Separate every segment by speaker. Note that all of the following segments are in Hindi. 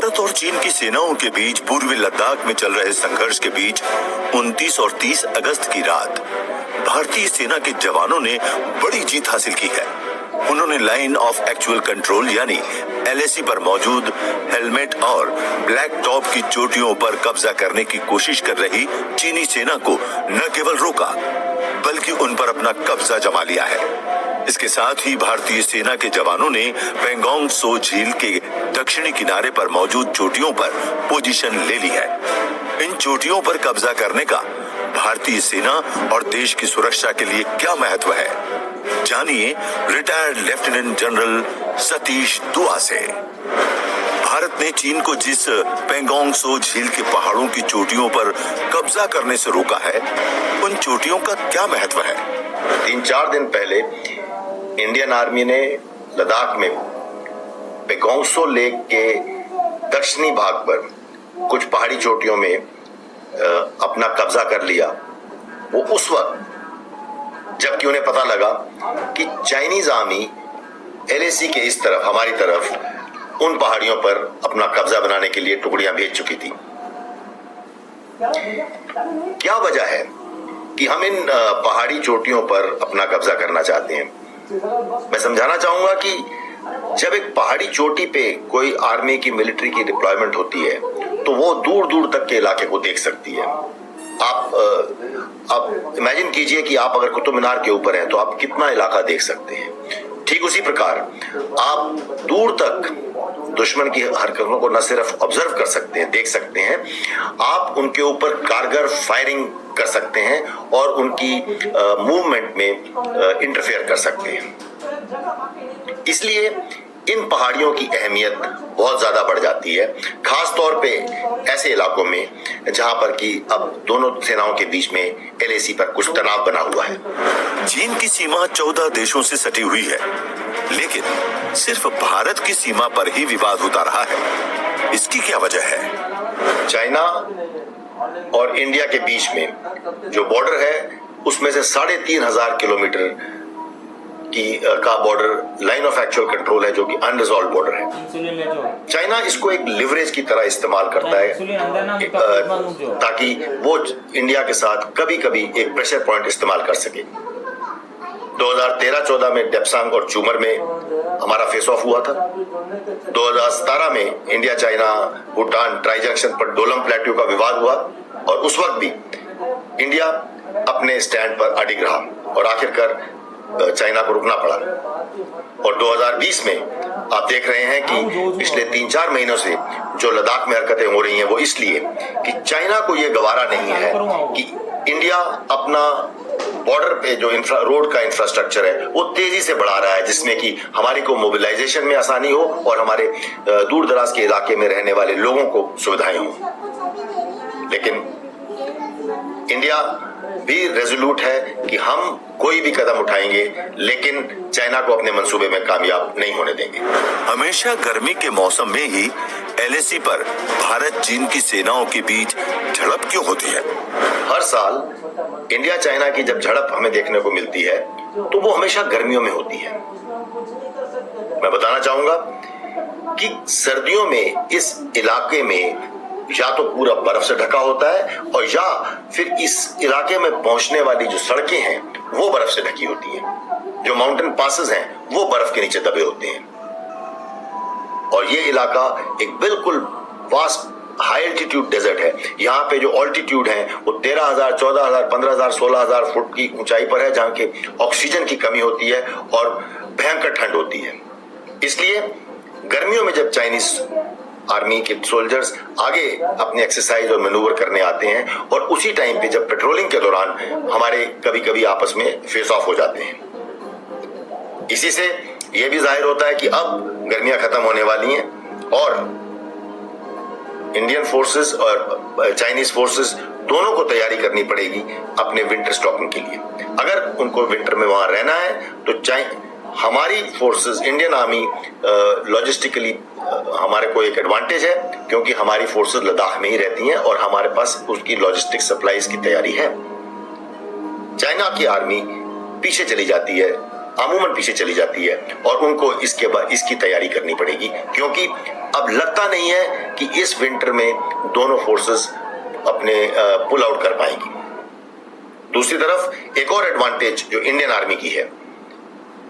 Speaker 1: भारत और चीन की सेनाओं के बीच पूर्वी लद्दाख में चल रहे संघर्ष के बीच 29 और 30 अगस्त की रात भारतीय सेना के जवानों ने बड़ी जीत हासिल की है। उन्होंने लाइन ऑफ एक्चुअल कंट्रोल यानी LAC पर मौजूद हेलमेट और ब्लैक टॉप की चोटियों पर कब्जा करने की कोशिश कर रही चीनी सेना को न केवल रोका बल्कि उन पर अपना कब्जा जमा लिया है। इसके साथ ही भारतीय सेना के जवानों ने पेंगोंग सो झील के दक्षिणी किनारे पर मौजूद चोटियों पर पोजीशन ले ली है। इन चोटियों पर कब्जा करने का भारतीय सेना और देश की सुरक्षा के लिए क्या महत्व है, जानिए रिटायर्ड लेफ्टिनेंट जनरल सतीश दुआ से। भारत ने चीन को जिस पेंगोंग सो झील के पहाड़ों की चोटियों पर कब्जा करने से रोका है, उन चोटियों का क्या महत्व है?
Speaker 2: 3-4 दिन पहले इंडियन आर्मी ने लद्दाख में पेंगोंग सो लेक के दक्षिणी भाग पर कुछ पहाड़ी चोटियों में अपना कब्जा कर लिया। वो उस वक्त जबकि उन्हें पता लगा कि चाइनीज आर्मी LAC के इस तरफ हमारी तरफ उन पहाड़ियों पर अपना कब्जा बनाने के लिए टुकड़ियां भेज चुकी थी। क्या वजह है कि हम इन पहाड़ी चोटियों पर अपना कब्जा करना चाहते हैं? मैं समझाना चाहूंगा कि जब एक पहाड़ी चोटी पे कोई आर्मी की मिलिट्री की डिप्लॉयमेंट होती है तो वो दूर दूर तक के इलाके को देख सकती है। आप इमेजिन कीजिए कि आप अगर कुतुब मीनार के ऊपर हैं तो आप कितना इलाका देख सकते हैं। ठीक उसी प्रकार आप दूर तक दुश्मन की हरकतों को न सिर्फ ऑब्जर्व कर सकते हैं, देख सकते हैं, आप उनके ऊपर कारगर फायरिंग कर सकते हैं और उनकी मूवमेंट में इंटरफेयर कर सकते हैं। इसलिए इन पहाड़ियों की अहमियत बहुत ज्यादा बढ़ जाती है, खास तौर पे ऐसे इलाकों में जहां पर कि अब दोनों सेनाओं के बीच में LAC पर कुछ तनाव बना हुआ है।
Speaker 1: चीन की सीमा 14 देशों से सटी हुई है, लेकिन सिर्फ भारत की सीमा पर ही विवाद होता रहा है। इसकी क्या वजह है?
Speaker 2: चाइना और इंडिया के बीच में जो बॉर्डर है उसमें से 3,500 किलोमीटर का border line of actual control है, जो कि अनरिजॉल्व बॉर्डर है। चाइना इसको एक लिवरेज की तरह इस्तेमाल करता है ताकि वो इंडिया के साथ कभी कभी एक प्रेशर पॉइंट इस्तेमाल कर सके। 2013-14 में डेप्सांग और चूमर में हमारा फेस ऑफ हुआ था। 2017 में India China Bhutan tri junction पर डोलम प्लेट्यू का विवाद हुआ और उस वक्त भी इंडिया अपने स्टैंड पर अडिग रहा और आखिरकार चाइना को रुकना पड़ा। और 2020 में आप देख रहे हैं कि पिछले 3-4 महीनों से जो लद्दाख में हरकतें हो रही हैं वो इसलिए कि चाइना को ये गवारा नहीं है कि इंडिया अपना बॉर्डर पे जो रोड का इंफ्रास्ट्रक्चर है वो तेजी से बढ़ा रहा है, जिसमें कि हमारी को मोबिलाइजेशन में आसानी हो और हमारे दूर दराज के इलाके में रहने वाले लोगों को सुविधाएं हो। लेकिन इंडिया भी रेजोल्यूट है कि हम कोई भी कदम उठाएंगे लेकिन चाइना को अपने मंसूबे में कामयाब नहीं होने देंगे।
Speaker 1: हमेशा गर्मी के मौसम में ही LAC पर भारत चीन की सेनाओं के बीच झड़प क्यों होती है?
Speaker 2: हर साल इंडिया चाइना की जब झड़प हमें देखने को मिलती है तो वो हमेशा गर्मियों में होती है। मैं बताना चाहूंगा कि सर्दियों में इस इलाके में या तो पूरा बर्फ से ढका होता है और या फिर इस इलाके में पहुंचने वाली जो सड़कें हैं वो बर्फ से ढकी होती हैं। जो माउंटेन पासेस हैं वो बर्फ के नीचे दबे होते हैं और ये इलाका एक बिल्कुल वास्ट हाई एल्टीट्यूड डेजर्ट है। यहाँ पे जो ऑल्टीट्यूड है वो 13,000, 14,000, 15,000, 16,000 फुट की ऊंचाई पर है, जहाँ के ऑक्सीजन की कमी होती है और भयंकर ठंड होती है। इसलिए गर्मियों में जब चाइनीज आर्मी के सोल्जर्स आगे अपनी एक्सरसाइज और मैनूवर करने आते हैं और उसी टाइम पे जब पेट्रोलिंग के दौरान हमारे कभी कभी आपस में फेस ऑफ हो जाते हैं। इसी से यह भी जाहिर होता है कि अब गर्मियां खत्म होने वाली हैं और इंडियन फोर्सेस और चाइनीज फोर्सेस दोनों को तैयारी करनी पड़ेगी अपने विंटर स्टॉकिंग के लिए। अगर उनको विंटर में वहां रहना है तो हमारी फोर्सेस इंडियन आर्मी लॉजिस्टिकली हमारे को एक एडवांटेज है, क्योंकि हमारी फोर्सेस लद्दाख में ही रहती हैं और हमारे पास उसकी लॉजिस्टिक सप्लाईज की तैयारी है। चाइना की आर्मी पीछे चली जाती है अमूमन पीछे चली जाती है और उनको इसके बाद इसकी तैयारी करनी पड़ेगी, क्योंकि अब लगता नहीं है कि इस विंटर में दोनों फोर्सेस अपने पुल आउट कर पाएंगी। दूसरी तरफ एक और एडवांटेज जो इंडियन आर्मी की है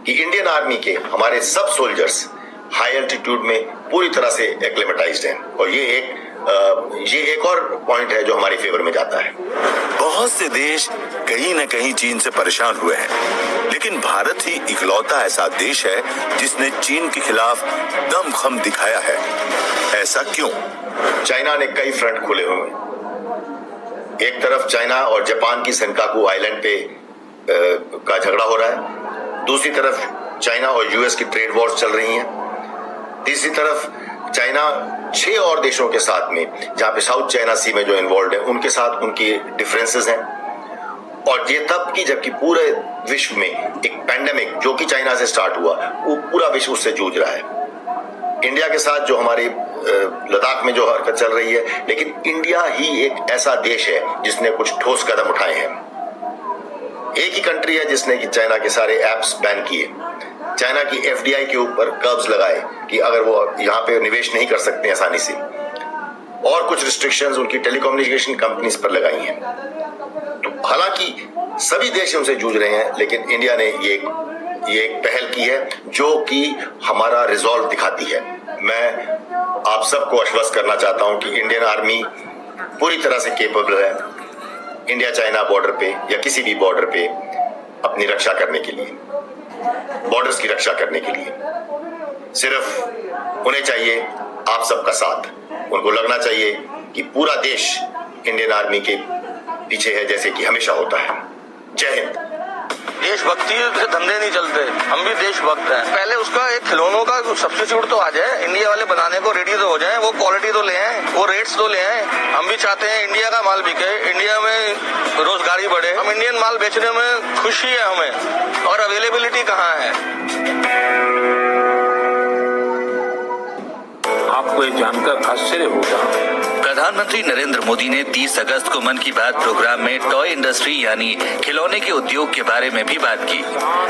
Speaker 2: कि इंडियन आर्मी के हमारे सब सोल्जर्स हाई एल्टीट्यूड में पूरी तरह से एक्लेमेटाइज्ड हैं, और ये एक और पॉइंट है जो हमारे फेवर में जाता है।
Speaker 1: बहुत से देश कहीं न कहीं चीन से परेशान हुए हैं, लेकिन भारत ही इकलौता ऐसा देश है जिसने चीन के खिलाफ दमखम दिखाया है। ऐसा क्यों?
Speaker 2: चाइना ने कई फ्रंट खोले हुए हैं। एक तरफ चाइना और जापान की सेनकाकू आइलैंड पे का झगड़ा हो रहा है, दूसरी तरफ चाइना और यूएस की ट्रेड वॉर्स चल रही हैं, तीसरी तरफ चाइना 6 और देशों के साथ में, जहां पे साउथ चाइना सी में जो इन्वॉल्व है, उनके साथ उनकी डिफरेंसेस हैं। और ये तब की जबकि पूरे विश्व में एक पैंडेमिक जो कि चाइना से स्टार्ट हुआ, वो पूरा विश्व उससे जूझ रहा है। इंडिया के साथ जो हमारी लद्दाख में जो हरकत चल रही है, लेकिन इंडिया ही एक ऐसा देश है जिसने कुछ ठोस कदम उठाए हैं। एक ही कंट्री है जिसने कि चाइना के सारे एप्स बैन किए, चाइना की एफडीआई के ऊपर कर्ब्स लगाए कि अगर वो यहाँ पे निवेश नहीं कर सकते आसानी से, और कुछ रिस्ट्रिक्शंस उनकी टेलीकम्युनिकेशन कंपनीज पर लगाई हैं। तो हालांकि सभी देश उनसे जूझ रहे हैं, लेकिन इंडिया ने ये एक पहल की है जो कि हमारा रिजॉल्व दिखाती है। मैं आप सबको आश्वस्त करना चाहता हूं कि इंडियन आर्मी पूरी तरह से केपेबल है इंडिया चाइना बॉर्डर पे या किसी भी बॉर्डर पे अपनी रक्षा करने के लिए, बॉर्डर्स की रक्षा करने के लिए। सिर्फ उन्हें चाहिए आप सबका साथ। उनको लगना चाहिए कि पूरा देश इंडियन आर्मी के पीछे है, जैसे कि हमेशा होता है। जय हिंद।
Speaker 3: देशभक्ति से धंधे नहीं चलते, हम भी देशभक्त हैं। पहले उसका एक खिलौनों का सब्स्टिट्यूट तो आ जाए, इंडिया वाले बनाने को रेडी तो हो जाए, वो क्वालिटी तो ले आए, वो रेट्स तो ले आए। हम भी चाहते हैं इंडिया का माल बिके, इंडिया में रोजगारी बढ़े। हम इंडियन माल बेचने में खुशी है हमें, और अवेलेबिलिटी कहाँ है।
Speaker 4: आपको ये जानकर आश्चर्य होगा,
Speaker 5: प्रधानमंत्री नरेंद्र मोदी ने 30 अगस्त को मन की बात प्रोग्राम में टॉय इंडस्ट्री यानी खिलौने के उद्योग के बारे में भी बात की।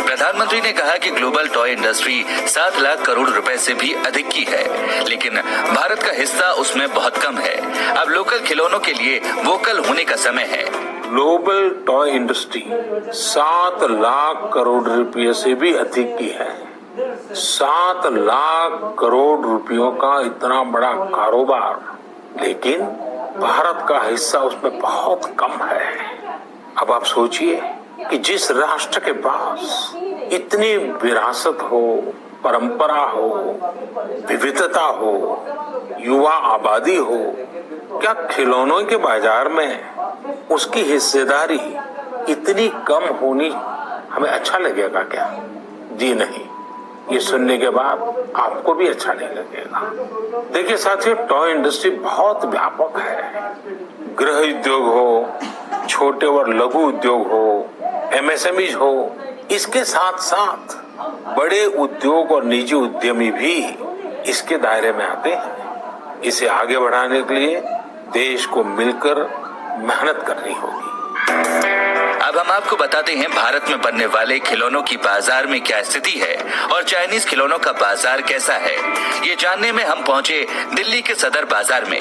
Speaker 5: प्रधानमंत्री ने कहा कि global toy industry 7 lakh crore रुपए से भी अधिक की है, लेकिन भारत का हिस्सा उसमें बहुत कम है। अब लोकल खिलौनों के लिए वोकल होने का समय है।
Speaker 4: Global toy industry 7 lakh crore रुपए से भी अधिक की है। 7 लाख करोड़ रुपयों का इतना बड़ा कारोबार, लेकिन भारत का हिस्सा उसमें बहुत कम है। अब आप सोचिए कि जिस राष्ट्र के पास इतनी विरासत हो, परंपरा हो, विविधता हो, युवा आबादी हो, क्या खिलौनों के बाजार में उसकी हिस्सेदारी इतनी कम होनी हमें अच्छा लगेगा क्या? जी नहीं, ये सुनने के बाद आपको भी अच्छा नहीं लगेगा। देखिए साथियों, टॉय इंडस्ट्री बहुत व्यापक है। गृह उद्योग हो, छोटे और लघु उद्योग हो, एमएसएमईज हो, इसके साथ साथ बड़े उद्योग और निजी उद्यमी भी इसके दायरे में आते हैं। इसे आगे बढ़ाने के लिए देश को मिलकर मेहनत करनी होगी।
Speaker 5: अब हम आपको बताते हैं भारत में बनने वाले खिलौनों की बाजार में क्या स्थिति है और चाइनीज खिलौनों का बाजार कैसा है। ये जानने में हम पहुंचे दिल्ली के सदर बाजार में।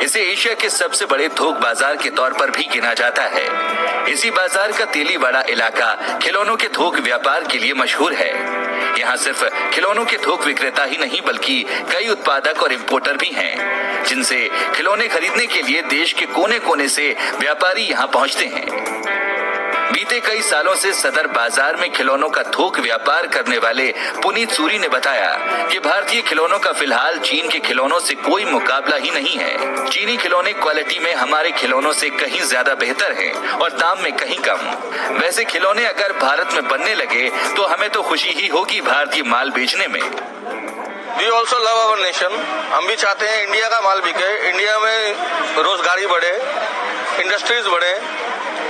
Speaker 5: इसे एशिया के सबसे बड़े थोक बाजार के तौर पर भी गिना जाता है। इसी बाजार का तेलीवाड़ा इलाका खिलौनों के थोक व्यापार के लिए मशहूर है। यहाँ सिर्फ खिलौनों के थोक विक्रेता ही नहीं बल्कि कई उत्पादक और इम्पोर्टर भी हैं, जिनसे खिलौने खरीदने के लिए देश के कोने कोने से व्यापारी यहाँ पहुँचते हैं। बीते कई सालों से सदर बाजार में खिलौनों का थोक व्यापार करने वाले पुनीत सूरी ने बताया कि भारतीय खिलौनों का फिलहाल चीन के खिलौनों से कोई मुकाबला ही नहीं है। चीनी खिलौने क्वालिटी में हमारे खिलौनों से कहीं ज्यादा बेहतर हैं और दाम में कहीं कम। वैसे खिलौने अगर भारत में बनने लगे तो हमें तो खुशी ही होगी भारतीय माल बेचने में।
Speaker 3: We also love our nation. हम भी चाहते हैं इंडिया का माल बिके, इंडिया में रोजगारी बढ़े, इंडस्ट्रीज बढ़े,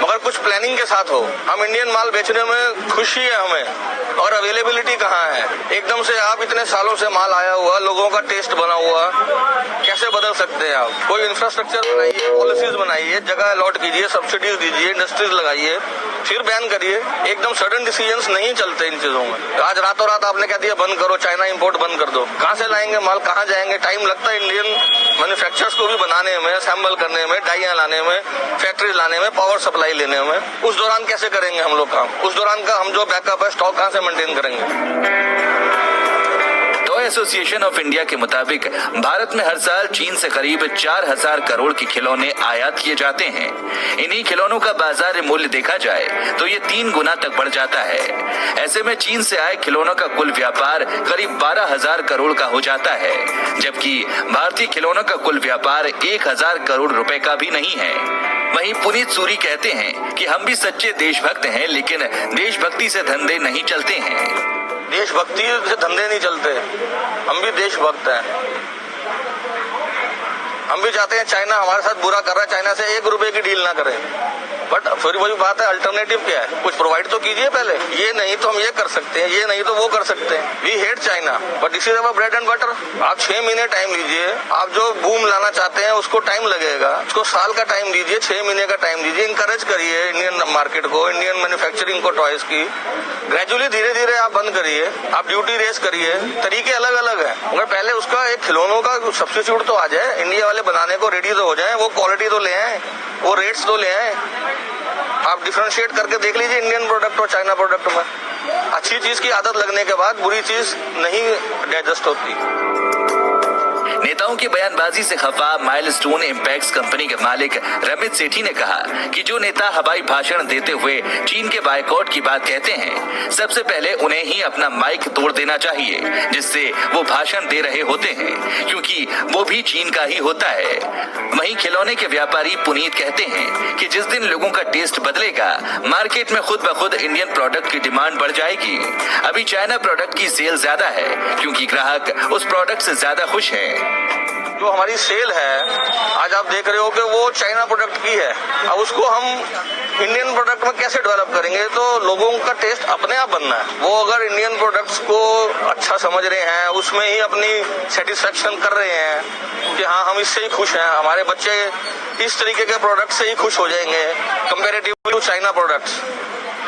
Speaker 3: मगर कुछ प्लानिंग के साथ हो। हम इंडियन माल बेचने में खुशी है हमें, और अवेलेबिलिटी कहाँ है। एकदम से आप इतने सालों से माल आया हुआ, लोगों का टेस्ट बना हुआ, कैसे कैसे बदल सकते हैं आप? कोई इंफ्रास्ट्रक्चर बनाइए, पॉलिसीज बनाइए, जगह अलॉट कीजिए, सब्सिडीज दीजिए, इंडस्ट्रीज लगाइए, फिर बैन करिए। एकदम सडन डिसीजंस नहीं चलते इन चीजों में। आज रातों रात आपने कह दिया बंद करो, चाइना इंपोर्ट बंद कर दो, कहाँ से लाएंगे माल, कहाँ जाएंगे? टाइम लगता है इंडियन मैन्युफैक्चरर्स को भी बनाने में, असेंबल करने में, डाइयां लाने में, फैक्ट्री लाने में, पावर सप्लाई लेने में। उस दौरान कैसे करेंगे हम लोग काम? उस दौरान का हम जो बैकअप है, स्टॉक कहाँ से मेंटेन करेंगे?
Speaker 5: टॉय एसोसिएशन ऑफ इंडिया के मुताबिक भारत में हर साल चीन से करीब 4000 करोड़ के खिलौने आयात किए जाते हैं। इन्हीं खिलौनों का बाजार मूल्य देखा जाए तो ये 3 गुना तक बढ़ जाता है। ऐसे में चीन से आए खिलौनों का कुल व्यापार करीब 12,000 करोड़ का हो जाता है, जबकि भारतीय खिलौनों का कुल व्यापार 1000 करोड़ रुपए का भी नहीं है। वहीं पुनीत सूरी कहते हैं कि हम भी सच्चे देशभक्त हैं, लेकिन देशभक्ति से धंधे नहीं चलते हैं।
Speaker 3: देशभक्ति से धंधे नहीं चलते, हम भी देशभक्त हैं। हम भी चाहते हैं चाइना हमारे साथ बुरा कर रहा है, चाइना से 1 रुपए की डील ना करें, बट फिर वही बात है, अल्टरनेटिव क्या है? कुछ प्रोवाइड तो कीजिए पहले। ये नहीं तो हम ये कर सकते हैं, ये नहीं तो वो कर सकते हैं। We hate China but this is our bread and butter. आप 6 महीने टाइम लीजिए, आप जो बूम लाना चाहते हैं उसको टाइम लगेगा, उसको साल का टाइम दीजिए, 6 महीने का टाइम दीजिए। इंकरेज करिए इंडियन मार्केट को, इंडियन मैन्युफैक्चरिंग को, टॉयज की। ग्रेजुअली धीरे धीरे आप बंद करिए, आप ड्यूटी रेस करिए, तरीके अलग अलग है। मगर पहले उसका एक खिलौनों का सब्स्टिट्यूट तो आ जाए, इंडिया वाले बनाने को रेडी तो हो जाए, वो क्वालिटी तो ले आए, वो रेट्स तो ले आए। आप डिफरेंशिएट करके देख लीजिए इंडियन प्रोडक्ट और चाइना प्रोडक्ट में। अच्छी चीज की आदत लगने के बाद बुरी चीज नहीं डाइजेस्ट होती।
Speaker 5: नेताओं की बयानबाजी से खफा माइलस्टोन इंपैक्ट्स कंपनी के मालिक रमित सेठी ने कहा कि जो नेता हवाई भाषण देते हुए चीन के बायकॉट की बात कहते हैं, सबसे पहले उन्हें ही अपना माइक तोड़ देना चाहिए जिससे वो भाषण दे रहे होते हैं, क्योंकि वो भी चीन का ही होता है। वहीं खिलौने के व्यापारी पुनीत कहते हैं कि जिस दिन लोगों का टेस्ट बदलेगा, मार्केट में खुद ब खुद इंडियन प्रोडक्ट की डिमांड बढ़ जाएगी। अभी चाइना प्रोडक्ट की सेल ज्यादा है क्योंकि ग्राहक उस प्रोडक्ट से ज्यादा खुश है।
Speaker 3: जो हमारी सेल है आज आप देख रहे हो कि वो चाइना प्रोडक्ट की है। अब उसको हम इंडियन प्रोडक्ट में कैसे डेवलप करेंगे? तो लोगों का टेस्ट अपने आप बनना है। वो अगर इंडियन प्रोडक्ट्स को अच्छा समझ रहे हैं, उसमें ही अपनी सेटिस्फेक्शन कर रहे हैं कि हाँ हम इससे ही खुश हैं, हमारे बच्चे इस तरीके के प्रोडक्ट से ही खुश हो जाएंगे कंपेरेटिवली टू चाइना प्रोडक्ट्स,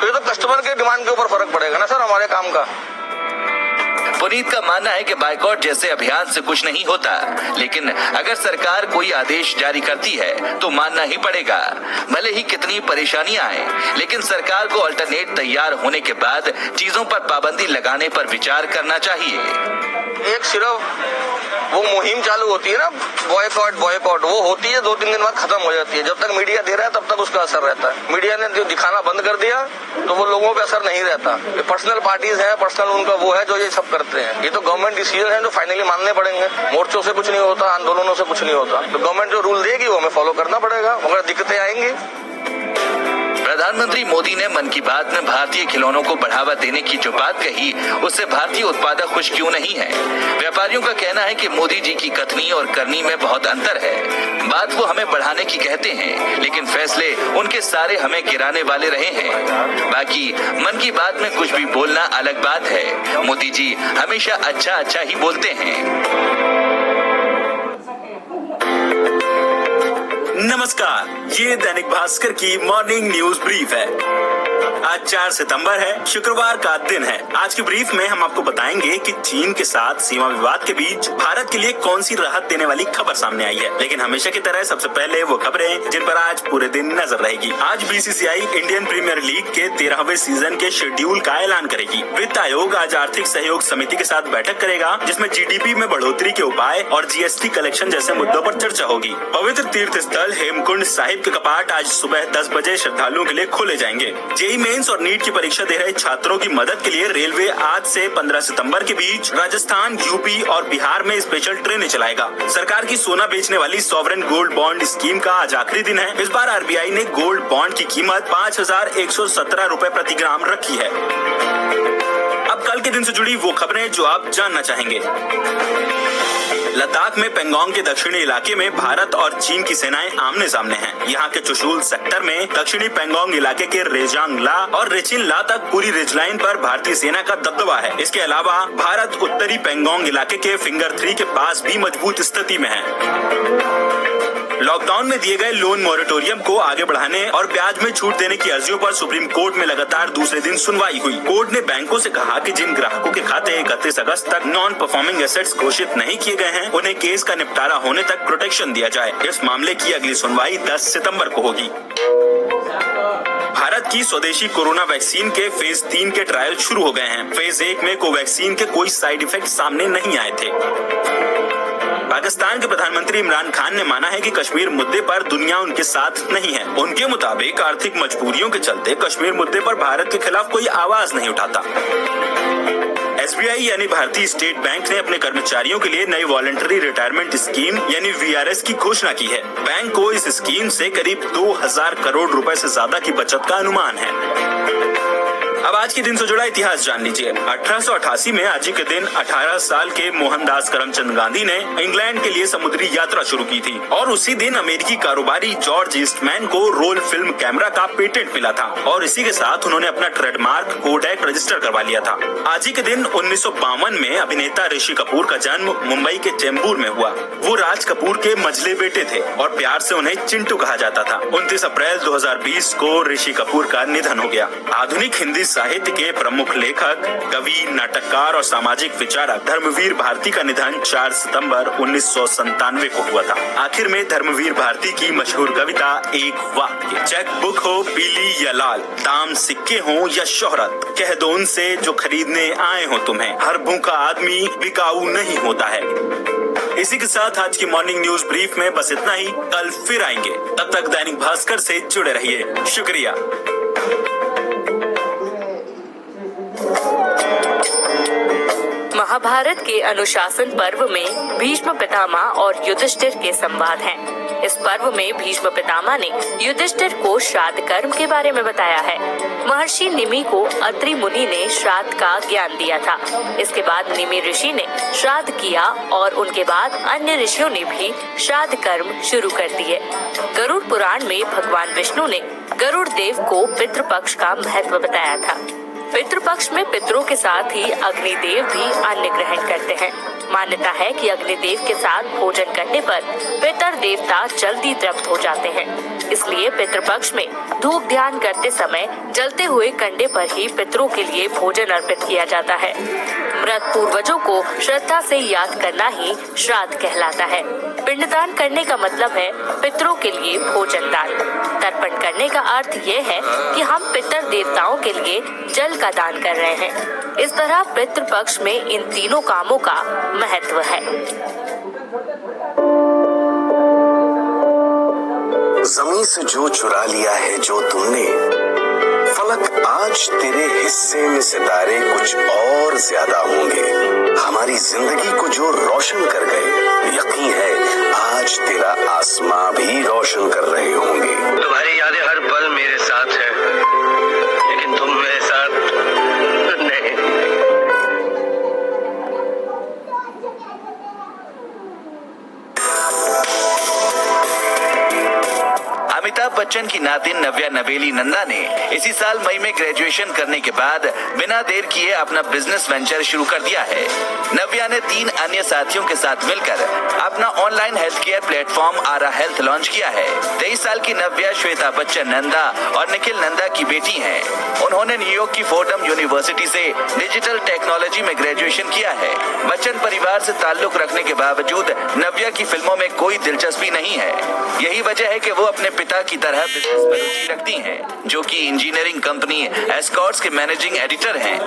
Speaker 3: तो ये तो कस्टमर के डिमांड के ऊपर फर्क पड़ेगा ना सर हमारे काम का।
Speaker 5: पुनीत का मानना है कि बायकॉट जैसे अभियान से कुछ नहीं होता, लेकिन अगर सरकार कोई आदेश जारी करती है तो मानना ही पड़ेगा, भले ही कितनी परेशानियां आए। लेकिन सरकार को अल्टरनेट तैयार होने के बाद चीजों पर पाबंदी लगाने पर विचार करना चाहिए।
Speaker 3: एक सिर्फ वो मुहिम चालू होती है ना, बॉयकॉट बॉयकॉट, वो होती है 2-3 दिन बाद खत्म हो जाती है। जब तक मीडिया दे रहा है तब तक उसका असर रहता है। मीडिया ने जो दिखाना बंद कर दिया तो वो लोगों पे असर नहीं रहता। ये पर्सनल पार्टीज हैं, पर्सनल उनका वो है जो ये सब करते हैं। ये तो गवर्नमेंट डिसीजन है जो फाइनली मानने पड़ेंगे। मोर्चों से कुछ नहीं होता, आंदोलनों से कुछ नहीं होता, तो गवर्नमेंट जो रूल देगी वो हमें फॉलो करना पड़ेगा, मगर दिक्कतें आएंगी।
Speaker 5: प्रधानमंत्री मोदी ने मन की बात में भारतीय खिलौनों को बढ़ावा देने की जो बात कही, उससे भारतीय उत्पादक खुश क्यों नहीं है? व्यापारियों का कहना है कि मोदी जी की कथनी और करनी में बहुत अंतर है। बात वो हमें बढ़ाने की कहते हैं, लेकिन फैसले उनके सारे हमें गिराने वाले रहे हैं। बाकी मन की बात में कुछ भी बोलना अलग बात है। मोदी जी हमेशा अच्छा अच्छा ही बोलते हैं।
Speaker 6: नमस्कार, ये दैनिक भास्कर की मॉर्निंग न्यूज ब्रीफ है। आज 4 सितंबर है, शुक्रवार का दिन है। आज की ब्रीफ में हम आपको बताएंगे कि चीन के साथ सीमा विवाद के बीच भारत के लिए कौन सी राहत देने वाली खबर सामने आई है। लेकिन हमेशा की तरह सबसे पहले वो खबरें जिन पर आज पूरे दिन नजर रहेगी। आज बीसीसीआई इंडियन प्रीमियर लीग के 13वें सीजन के शेड्यूल का ऐलान करेगी। वित्त आयोग आज आर्थिक सहयोग समिति के साथ बैठक करेगा, जिसमें जीडीपी में बढ़ोतरी के उपाय और जीएसटी कलेक्शन जैसे मुद्दों पर चर्चा होगी। पवित्र तीर्थ स्थल हेमकुंड साहिब के कपाट आज सुबह 10 बजे श्रद्धालुओं के लिए खोले जाएंगे। जेईई मेंस और नीट की परीक्षा दे रहे छात्रों की मदद के लिए रेलवे आज से 15 सितंबर के बीच राजस्थान, यूपी और बिहार में स्पेशल ट्रेनें चलाएगा। सरकार की सोना बेचने वाली सॉवरेन गोल्ड बॉन्ड स्कीम का आज आखिरी दिन है। इस बार आरबीआई ने गोल्ड बॉन्ड की कीमत 5,117 रुपए प्रति ग्राम रखी है। अब कल के दिन से जुड़ी वो खबरें जो आप जानना चाहेंगे। लद्दाख में पेंगोंग के दक्षिणी इलाके में भारत और चीन की सेनाएं आमने सामने हैं। यहाँ के चुशुल सेक्टर में दक्षिणी पेंगोंग इलाके के रेजांग ला और रेचिन ला तक पूरी रिज लाइन पर भारतीय सेना का दबदबा है। इसके अलावा भारत उत्तरी पेंगोंग इलाके के फिंगर 3 के पास भी मजबूत स्थिति में है। लॉकडाउन में दिए गए लोन मॉरेटोरियम को आगे बढ़ाने और ब्याज में छूट देने की अर्जियों पर सुप्रीम कोर्ट में लगातार दूसरे दिन सुनवाई हुई। कोर्ट ने बैंकों से कहा कि जिन ग्राहकों के खाते 31 अगस्त तक नॉन परफॉर्मिंग एसेट्स घोषित नहीं किए गए हैं, उन्हें केस का निपटारा होने तक प्रोटेक्शन दिया जाए। इस मामले की अगली सुनवाई 10 सितंबर को होगी। भारत की स्वदेशी कोरोना वैक्सीन के फेज 3 के ट्रायल शुरू हो गए हैं। फेज 1 में कोवैक्सीन के कोई साइड इफेक्ट सामने नहीं आए थे। पाकिस्तान के प्रधानमंत्री इमरान खान ने माना है कि कश्मीर मुद्दे पर दुनिया उनके साथ नहीं है। उनके मुताबिक आर्थिक मजबूरियों के चलते कश्मीर मुद्दे पर भारत के खिलाफ कोई आवाज नहीं उठाता। SBI यानी भारतीय स्टेट बैंक ने अपने कर्मचारियों के लिए नई वॉलंटरी रिटायरमेंट स्कीम यानी VRS की घोषणा की है। बैंक को इस स्कीम से करीब 2000 करोड़ रुपए से ज्यादा की बचत का अनुमान है। अब आज के दिन से जुड़ा इतिहास जान लीजिए। 1888 में आज ही के दिन 18 साल के मोहनदास करमचंद गांधी ने इंग्लैंड के लिए समुद्री यात्रा शुरू की थी और उसी दिन अमेरिकी कारोबारी जॉर्ज ईस्टमैन को रोल फिल्म कैमरा का पेटेंट मिला था और इसी के साथ उन्होंने अपना ट्रेडमार्क कोडैक रजिस्टर करवा लिया था। आज ही के दिन 1952 में अभिनेता ऋषि कपूर का जन्म मुंबई के चेंबूर में हुआ। वो राज कपूर के मझले बेटे थे और प्यार से उन्हें चिंटू कहा जाता था। 29 अप्रैल 2020 को ऋषि कपूर का निधन हो गया। आधुनिक हिंदी साहित्य के प्रमुख लेखक, कवि, नाटककार और सामाजिक विचारक धर्मवीर भारती का निधन 4 सितंबर 1997 को हुआ था। आखिर में धर्मवीर भारती की मशहूर कविता एक वाक्य, चेक बुक हो पीली या लाल, दाम सिक्के हो या शोहरत, कह दो उनसे जो खरीदने आए हो तुम्हें, हर भूखा आदमी बिकाऊ नहीं होता है। इसी के साथ आज की मॉर्निंग न्यूज ब्रीफ में बस इतना ही। कल फिर आएंगे, तब तक दैनिक भास्कर से जुड़े रहिए। शुक्रिया।
Speaker 7: महाभारत के अनुशासन पर्व में भीष्म पितामह और युधिष्ठिर के संवाद हैं। इस पर्व में भीष्म पितामह ने युधिष्ठिर को श्राद्ध कर्म के बारे में बताया है। महर्षि निमि को अत्रि मुनि ने श्राद्ध का ज्ञान दिया था। इसके बाद निमि ऋषि ने श्राद्ध किया और उनके बाद अन्य ऋषियों ने भी श्राद्ध कर्म शुरू कर दिए। गरुड़ पुराण में भगवान विष्णु ने गरुड़ देव को पितृपक्ष का महत्व बताया था। पितृपक्ष में पितरों के साथ ही अग्निदेव भी अन्न ग्रहण करते हैं। मान्यता है कि अग्निदेव के साथ भोजन करने पर पितर देवता जल्दी तृप्त हो जाते हैं। इसलिए पितृपक्ष में धूप ध्यान करते समय जलते हुए कंडे पर ही पितरों के लिए भोजन अर्पित किया जाता है। मृत पूर्वजों को श्रद्धा से याद करना ही श्राद्ध कहलाता है। पिंडदान करने का मतलब है पितरों के लिए भोजन दान। तर्पण करने का अर्थ ये है कि हम पितर देवताओं के लिए जल का दान कर रहे हैं। इस तरह पितृपक्ष में इन तीनों कामों का महत्व है।
Speaker 8: ज़मीं से जो चुरा लिया है जो तुमने, फलक आज तेरे हिस्से में सितारे कुछ और ज्यादा होंगे। हमारी जिंदगी को जो रोशन कर गए, यकीन है आज तेरा आसमां भी रोशन कर रहे होंगे।
Speaker 3: तुम्हारी यादें हर पल मेरे साथ हैं, लेकिन तुम मेरे साथ नहीं।
Speaker 5: अमिताभ बच्चन की नातिन नव्या नवेली नंदा ने इसी साल मई में ग्रेजुएशन करने के बाद बिना देर किए अपना बिजनेस वेंचर शुरू कर दिया है। नव्या ने 3 अन्य साथियों के साथ मिलकर अपना ऑनलाइन हेल्थ केयर प्लेटफॉर्म आरा हेल्थ लॉन्च किया है। 23 साल की नव्या श्वेता बच्चन नंदा और निखिल नंदा की बेटी हैं। उन्होंने न्यूयॉर्क की फोर्डम यूनिवर्सिटी से डिजिटल टेक्नोलॉजी में ग्रेजुएशन किया है। बच्चन परिवार से ताल्लुक रखने के बावजूद नव्या की फिल्मों में कोई दिलचस्पी नहीं है। यही वजह है कि वो अपने पिता की तरह बिजनेस में रुचि रखती हैं, जो कि इंजीनियरिंग कंपनी एस्कॉर्ट्स के मैनेजिंग एडिटर हैं।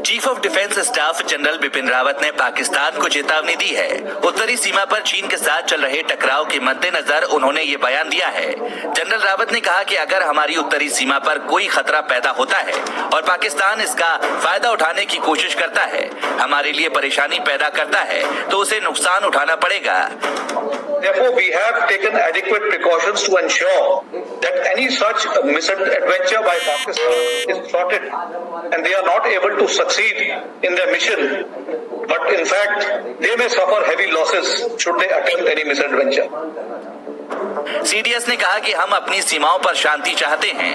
Speaker 5: Chief of defence staff general Bipin Rawat ने पाकिस्तान को चेतावनी दी है। उत्तरी सीमा पर चीन के साथ चल रहे टकराव के मद्देनजर उन्होंने ये बयान दिया है। जनरल रावत ने कहा कि अगर हमारी उत्तरी सीमा पर कोई खतरा पैदा होता है और पाकिस्तान इसका फायदा उठाने की कोशिश करता है, हमारे लिए परेशानी पैदा करता है, तो उसे नुकसान उठाना पड़ेगा।
Speaker 9: Therefore, we have taken adequate precautions to ensure that any such misadventure by Pakistan is thwarted and they are not able to succeed succeed in their mission, but in fact, they may suffer heavy losses should they attempt any misadventure.
Speaker 5: CDS ने कहा कि हम अपनी सीमाओं पर शांति चाहते हैं।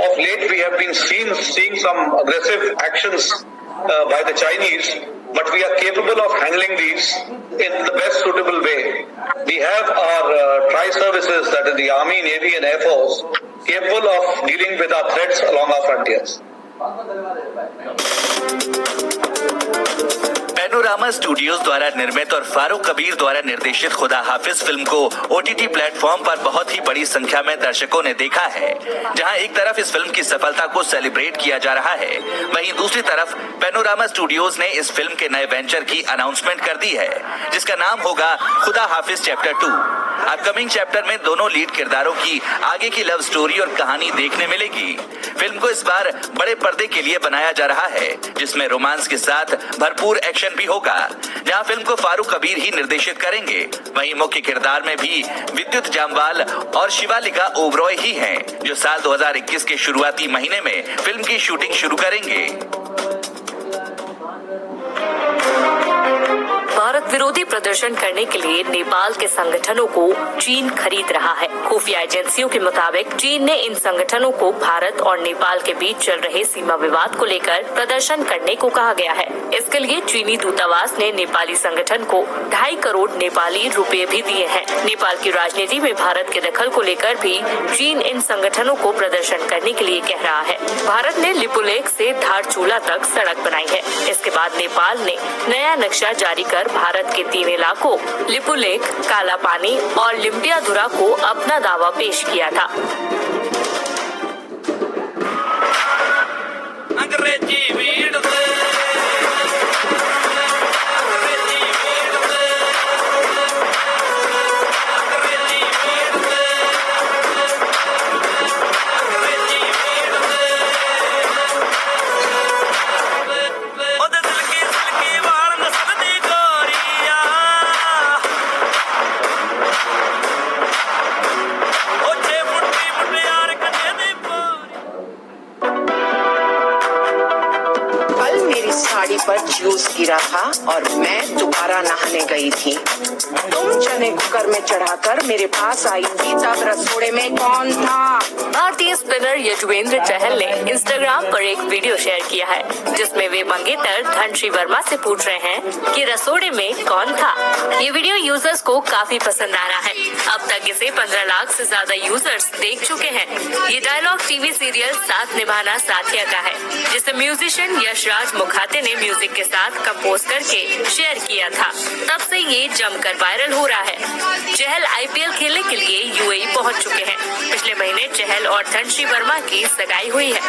Speaker 9: Of late, we have been seeing some aggressive actions by the Chinese, but we are capable of handling these in the best suitable way. We have our tri-services, that is the Army, Navy and Air Force, capable of dealing with our threats along our frontiers.
Speaker 5: Panorama studios द्वारा निर्मित और फारूक कबीर द्वारा निर्देशित खुदा हाफिज फिल्म को OTT प्लेटफॉर्म पर बहुत ही बड़ी संख्या में दर्शकों ने देखा है। जहां एक तरफ इस फिल्म की सफलता को सेलिब्रेट किया जा रहा है, वहीं दूसरी तरफ पैनोरामा स्टूडियोज ने इस फिल्म के नए वेंचर की अनाउंसमेंट कर दी है, जिसका नाम होगा खुदा हाफिज चैप्टर 2। अपकमिंग चैप्टर में दोनों लीड किरदारों की आगे की लव स्टोरी और कहानी देखने मिलेगी। फिल्म को इस बार बड़े पर्दे के लिए बनाया जा रहा है, जिसमें रोमांस के साथ भरपूर एक्शन भी होगा। जहां फिल्म को फारूक कबीर ही निर्देशित करेंगे, वहीं मुख्य किरदार में भी विद्युत जामवाल और शिवालिका ओबरॉय ही हैं, जो साल 2021 के शुरुआती महीने में फिल्म की शूटिंग शुरू करेंगे।
Speaker 7: भारत विरोधी प्रदर्शन करने के लिए नेपाल के संगठनों को चीन खरीद रहा है। खुफिया एजेंसियों के मुताबिक चीन ने इन संगठनों को भारत और नेपाल के बीच चल रहे सीमा विवाद को लेकर प्रदर्शन करने को कहा गया है। इसके लिए चीनी दूतावास ने नेपाली संगठन को 2.5 करोड़ नेपाली रुपए भी दिए हैं। नेपाल की राजनीति में भारत के दखल को लेकर भी चीन इन संगठनों को प्रदर्शन करने के लिए कह रहा है। भारत ने लिपुलेख से धारचूला तक सड़क बनाई है। इसके बाद नेपाल ने नया नक्शा जारी कर भारत के 3 इलाकों लिपुलेख, काला पानी और लिम्पियाधुरा को अपना दावा पेश किया था।
Speaker 10: साड़ी पर जूस गिरा था और मैं दोबारा नहाने गई थी। तुम चने कुकर में चढ़ाकर मेरे पास आई थी, तब रसोड़े में कौन था?
Speaker 7: भारतीय स्पिनर यजुवेंद्र चहल ने इंस्टाग्राम पर एक वीडियो शेयर किया है, जिसमें वे मंगेतर धनश्री वर्मा से पूछ रहे हैं कि रसोड़े में कौन था। ये वीडियो यूजर्स को काफी पसंद आ रहा है। अब तक इसे 15 लाख से ज्यादा यूजर्स देख चुके हैं। ये डायलॉग टीवी सीरियल साथ निभाना साथिया का है, जिसे म्यूजिशियन यशराज मुखाते ने म्यूजिक के साथ कंपोज करके शेयर किया था। तब से ये जमकर वायरल हो रहा है। चहल IPL खेलने के लिए UAE पहुंच चुके हैं। पिछले महीने चहल और धनश्री वर्मा की सगाई हुई है।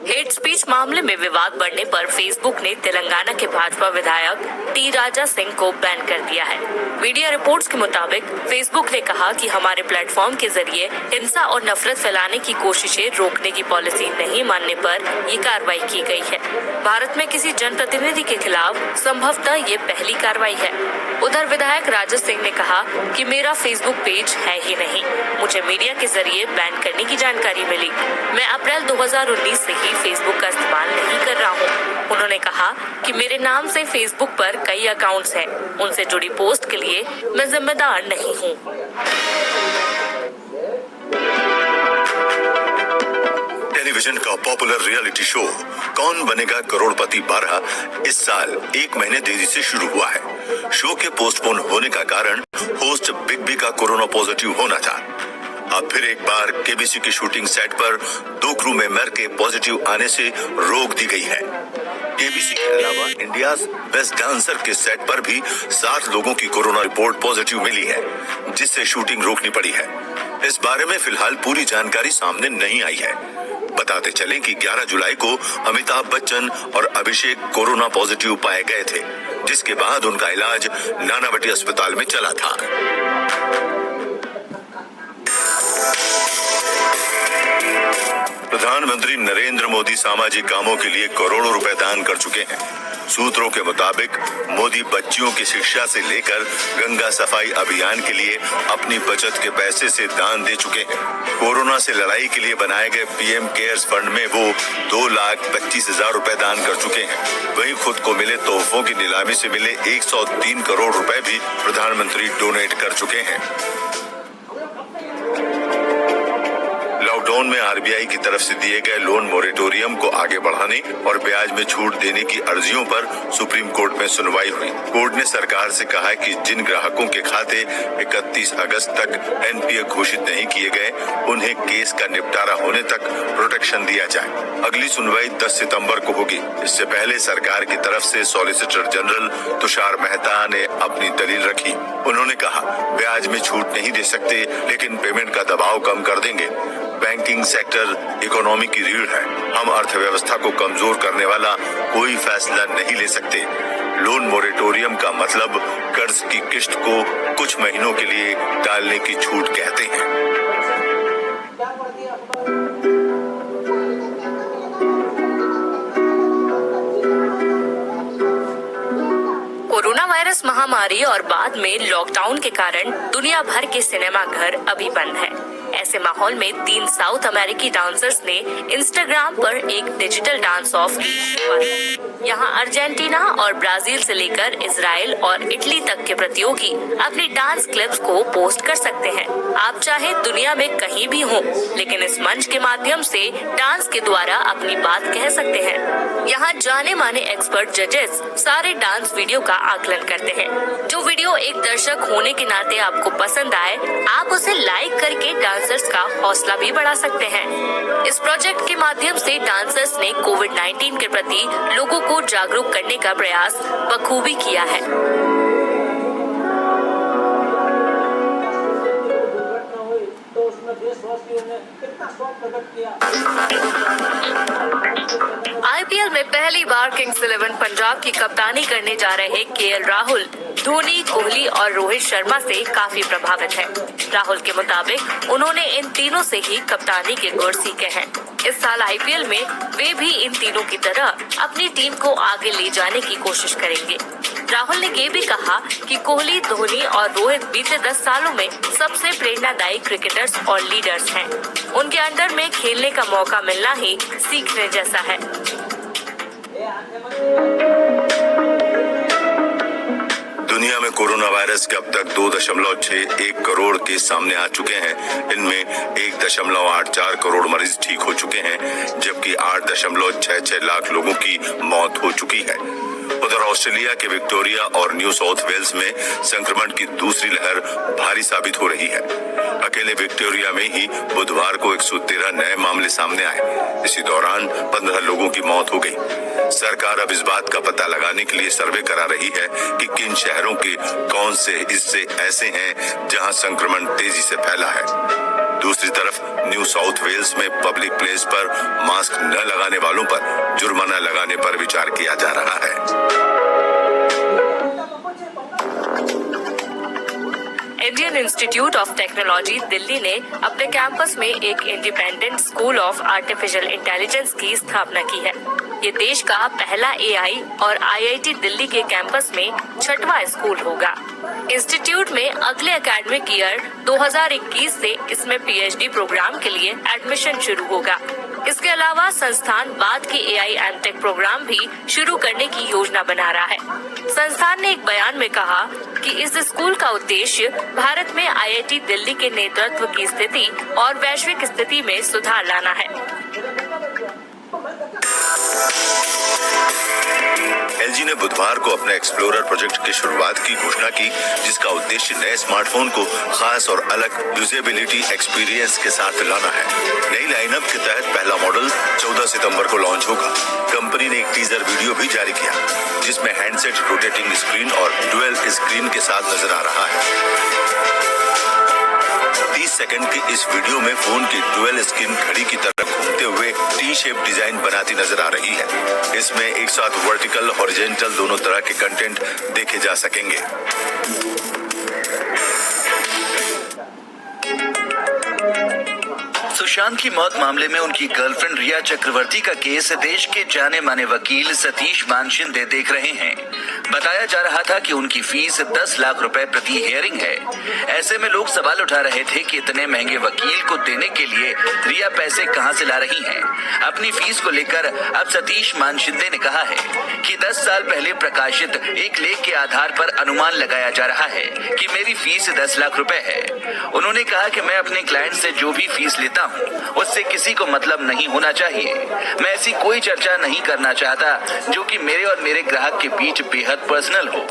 Speaker 7: हेट स्पीच मामले में विवाद बढ़ने पर फेसबुक ने तेलंगाना के भाजपा विधायक टी राजा सिंह को बैन कर दिया है। मीडिया रिपोर्ट्स के मुताबिक फेसबुक ने कहा कि हमारे प्लेटफॉर्म के जरिए हिंसा और नफरत फैलाने की कोशिशें रोकने की पॉलिसी नहीं मानने पर ये कार्रवाई की गई है। भारत में किसी जनप्रतिनिधि के खिलाफ संभवतः ये पहली कार्रवाई है। उधर विधायक राजा सिंह ने कहा कि मेरा फेसबुक पेज है ही नहीं, मुझे मीडिया के जरिए बैन करने की जानकारी मिली। मैं अप्रैल 2019 से ही फेसबुक का इस्तेमाल नहीं कर रहा हूँ। उन्होंने कहा कि मेरे नाम से फेसबुक पर कई अकाउंट्स हैं, उनसे जुड़ी पोस्ट के लिए मैं जिम्मेदार नहीं हूँ।
Speaker 1: टेलीविजन का पॉपुलर रियलिटी शो कौन बनेगा करोड़पति 12 इस साल 1 महीने देरी से शुरू हुआ है। शो के पोस्टपोन होने का कारण होस्ट बिग बी का कोरोना पॉजिटिव होना था। अब फिर एक बार केबीसी की शूटिंग सेट पर 2 क्रू मेंबर के पॉजिटिव आने से रोक दी गई है। केबीसी के अलावा इंडिया बेस्ट डांसर के सेट पर भी 7 लोगों की कोरोना रिपोर्ट पॉजिटिव मिली है, जिससे शूटिंग रोकनी पड़ी है। इस बारे में फिलहाल पूरी जानकारी सामने नहीं आई है। बताते चलें कि 11 जुलाई को अमिताभ बच्चन और अभिषेक कोरोना पॉजिटिव पाए गए थे, जिसके बाद उनका इलाज नानावटी अस्पताल में चला था। प्रधानमंत्री नरेंद्र मोदी सामाजिक कामों के लिए करोड़ों रुपए दान कर चुके हैं। सूत्रों के मुताबिक मोदी बच्चियों की शिक्षा से लेकर गंगा सफाई अभियान के लिए अपनी बचत के पैसे से दान दे चुके हैं। कोरोना से लड़ाई के लिए बनाए गए पीएम केयर्स फंड में वो 2,25,000 रुपए दान कर चुके हैं। वहीं खुद को मिले तोहफों की नीलामी से मिले 103 करोड़ रुपए भी प्रधानमंत्री डोनेट कर चुके हैं। लॉकडाउन में आरबीआई की तरफ से दिए गए लोन मोरेटोरियम को आगे बढ़ाने और ब्याज में छूट देने की अर्जियों पर सुप्रीम कोर्ट में सुनवाई हुई। कोर्ट ने सरकार से कहा है कि जिन ग्राहकों के खाते 31 अगस्त तक एनपीए घोषित नहीं किए गए, उन्हें केस का निपटारा होने तक प्रोटेक्शन दिया जाए। अगली सुनवाई 10 सितंबर को होगी। इससे पहले सरकार की तरफ से सॉलिसिटर जनरल तुषार मेहता ने अपनी दलील रखी। उन्होंने कहा, ब्याज में छूट नहीं दे सकते, लेकिन पेमेंट का दबाव कम कर देंगे। बैंकिंग सेक्टर इकोनॉमी की रीढ़ है। हम अर्थव्यवस्था को कमजोर करने वाला कोई फैसला नहीं ले सकते। लोन मोरेटोरियम का मतलब कर्ज की किश्त को कुछ महीनों के लिए टालने की छूट कहते हैं।
Speaker 7: कोरोना वायरस महामारी और बाद में लॉकडाउन के कारण दुनिया भर के सिनेमा घर अभी बंद है। ऐसे माहौल में 3 साउथ अमेरिकी डांसर्स ने इंस्टाग्राम पर एक डिजिटल डांस ऑफ की। यहाँ अर्जेंटीना और ब्राजील से लेकर इजराइल और इटली तक के प्रतियोगी अपनी डांस क्लिप्स को पोस्ट कर सकते हैं। आप चाहे दुनिया में कहीं भी हो, लेकिन इस मंच के माध्यम से डांस के द्वारा अपनी बात कह सकते हैं। यहाँ जाने माने एक्सपर्ट जजेस सारे डांस वीडियो का आकलन करते हैं। जो वीडियो एक दर्शक होने के नाते आपको पसंद आए, आप उसे लाइक करके डांसर्स का हौसला भी बढ़ा सकते हैं। इस प्रोजेक्ट के माध्यम से डांसर्स ने कोविड-19 के प्रति लोगों को जागरूक करने का प्रयास बखूबी किया है। आईपीएल में पहली बार किंग्स 11 पंजाब की कप्तानी करने जा रहे केएल राहुल धोनी, कोहली और रोहित शर्मा से काफी प्रभावित है। राहुल के मुताबिक उन्होंने इन तीनों से ही कप्तानी के गुर सीखे हैं। इस साल आईपीएल में वे भी इन तीनों की तरह अपनी टीम को आगे ले जाने की कोशिश करेंगे। राहुल ने ये भी कहा कि कोहली, धोनी और रोहित बीते 10 सालों में सबसे प्रेरणादायी क्रिकेटर्स और लीडर्स हैं। उनके अंडर में खेलने का मौका मिलना ही सीखने जैसा है।
Speaker 1: दुनिया में कोरोना वायरस के अब तक 2.61 करोड़ केस सामने आ चुके हैं। इनमें 1.84 करोड़ मरीज ठीक हो चुके हैं, जबकि 8.66 लाख लोगों की मौत हो चुकी है। उधर ऑस्ट्रेलिया के विक्टोरिया और न्यू साउथ वेल्स में संक्रमण की दूसरी लहर भारी साबित हो रही है। अकेले विक्टोरिया में ही बुधवार को 113 नए मामले सामने आए। इसी दौरान 15 लोगों की मौत हो गई। सरकार अब इस बात का पता लगाने के लिए सर्वे करा रही है कि किन शहरों के कौन से हिस्से ऐसे हैं जहां संक्रमण तेजी से फैला है। दूसरी तरफ न्यू साउथ वेल्स में पब्लिक प्लेस पर मास्क न लगाने वालों पर जुर्माना लगाने पर विचार किया जा रहा है।
Speaker 7: Indian institute of technology Delhi ने अपने कैंपस में एक independent school of artificial intelligence की स्थापना की है। ये देश का पहला एआई और आईआईटी दिल्ली के कैंपस में 6वां स्कूल होगा। इंस्टीट्यूट में अगले एकेडमिक ईयर 2021 से इसमें पीएचडी प्रोग्राम के लिए एडमिशन शुरू होगा। इसके अलावा संस्थान बाद के एआई एमटेक प्रोग्राम भी शुरू करने की योजना बना रहा है। संस्थान ने एक बयान में कहा कि इस स्कूल का उद्देश्य भारत में आईआईटी दिल्ली के नेतृत्व की स्थिति और वैश्विक स्थिति में सुधार लाना है।
Speaker 1: एलजी ने बुधवार को अपने एक्सप्लोरर प्रोजेक्ट की शुरुआत की घोषणा की, जिसका उद्देश्य नए स्मार्टफोन को खास और अलग यूजेबिलिटी एक्सपीरियंस के साथ लाना है। नई लाइनअप के तहत पहला मॉडल 14 सितंबर को लॉन्च होगा। कंपनी ने एक टीजर वीडियो भी जारी किया, जिसमें हैंडसेट रोटेटिंग स्क्रीन और डुअल स्क्रीन के साथ नजर आ रहा है। 30 सेकंड की इस वीडियो में फोन की डुअल स्क्रीन घड़ी की तरह घूमते हुए टी शेप डिजाइन बनाती नजर आ रही है। इसमें एक साथ वर्टिकल, हॉरिजॉन्टल दोनों तरह के कंटेंट देखे जा सकेंगे।
Speaker 5: सुशांत की मौत मामले में उनकी गर्लफ्रेंड रिया चक्रवर्ती का केस देश के जाने माने वकील सतीश मानशिंदे देख रहे हैं। बताया जा रहा था कि उनकी फीस 10 लाख रुपए प्रति हियरिंग है। ऐसे में लोग सवाल उठा रहे थे कि इतने महंगे वकील को देने के लिए रिया पैसे कहां से ला रही हैं। अपनी फीस को लेकर अब सतीश मानशिंदे ने कहा है कि 10 साल पहले प्रकाशित एक लेख के आधार पर अनुमान लगाया जा रहा है कि मेरी फीस 10 लाख रुपए है। उन्होंने कहा कि मैं अपने क्लाइंट से जो भी फीस लेता हूं, उससे किसी को मतलब नहीं होना चाहिए। मैं ऐसी कोई चर्चा नहीं करना चाहता जो कि मेरे और मेरे ग्राहक के बीच बेहद पर्सनल हो।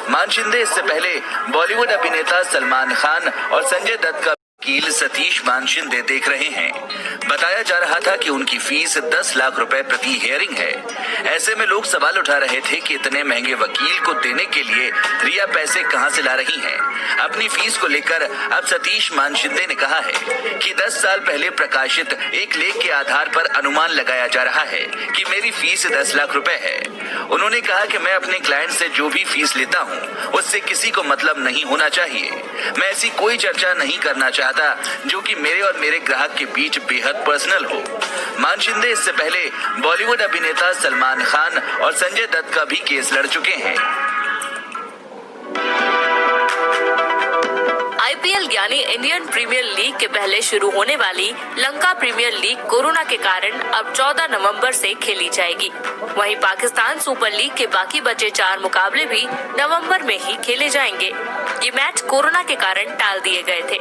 Speaker 5: मानशिंदे इससे पहले बॉलीवुड अभिनेता सलमान खान और संजय दत्त का वकील सतीश मानशिंदे देख रहे हैं। बताया जा रहा था कि उनकी फीस 10 लाख रुपए प्रति हियरिंग है। ऐसे में लोग सवाल उठा रहे थे कि इतने महंगे वकील को देने के लिए रिया पैसे कहां से ला रही हैं। अपनी फीस को लेकर अब सतीश मानशिंदे ने कहा है कि 10 साल पहले प्रकाशित एक लेख के आधार पर अनुमान लगाया जा रहा है कि मेरी फीस 10 लाख रुपए है। उन्होंने कहा कि मैं अपने क्लाइंट से जो भी फीस लेता हूं, उससे किसी को मतलब नहीं होना चाहिए। मैं ऐसी कोई चर्चा नहीं करना चाहता जो कि मेरे और मेरे ग्राहक के बीच बेहद पर्सनल हो। मानशिंदे इससे पहले बॉलीवुड अभिनेता सलमान खान और संजय दत्त का भी केस लड़ चुके हैं।
Speaker 7: आईपीएल यानी इंडियन प्रीमियर लीग के पहले शुरू होने वाली लंका प्रीमियर लीग कोरोना के कारण अब 14 नवंबर से खेली जाएगी। वहीं पाकिस्तान सुपर लीग के बाकी बचे 4 मुकाबले भी नवंबर में ही खेले जाएंगे। ये मैच कोरोना के कारण टाल दिए गए थे।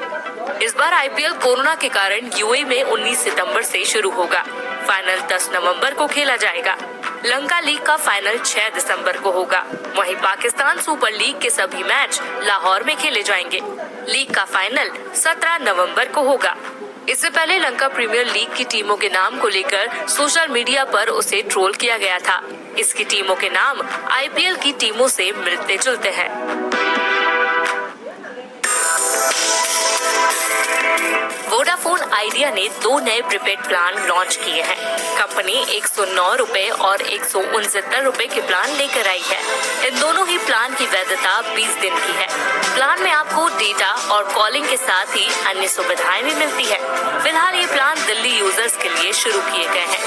Speaker 7: इस बार आईपीएल कोरोना के कारण यूएई में 19 सितंबर से शुरू होगा। फाइनल 10 नवंबर को खेला जाएगा। लंका लीग का फाइनल 6 दिसंबर को होगा। वहीं पाकिस्तान सुपर लीग के सभी मैच लाहौर में खेले जाएंगे। लीग का फाइनल 17 नवंबर को होगा। इससे पहले लंका प्रीमियर लीग की टीमों के नाम को लेकर सोशल मीडिया पर उसे ट्रोल किया गया था। इसकी टीमों के नाम आईपीएल की टीमों से मिलते जुलते हैं। वोडाफोन आइडिया ने 2 नए प्रीपेड प्लान लॉन्च किए हैं। कंपनी 109 रुपए और 169 रुपए के प्लान लेकर आई है। इन दोनों ही प्लान की वैधता 20 दिन की है। प्लान में आपको डेटा और कॉलिंग के साथ ही अन्य सुविधाएं भी मिलती है। फिलहाल ये प्लान दिल्ली यूजर्स के लिए शुरू किए गए हैं।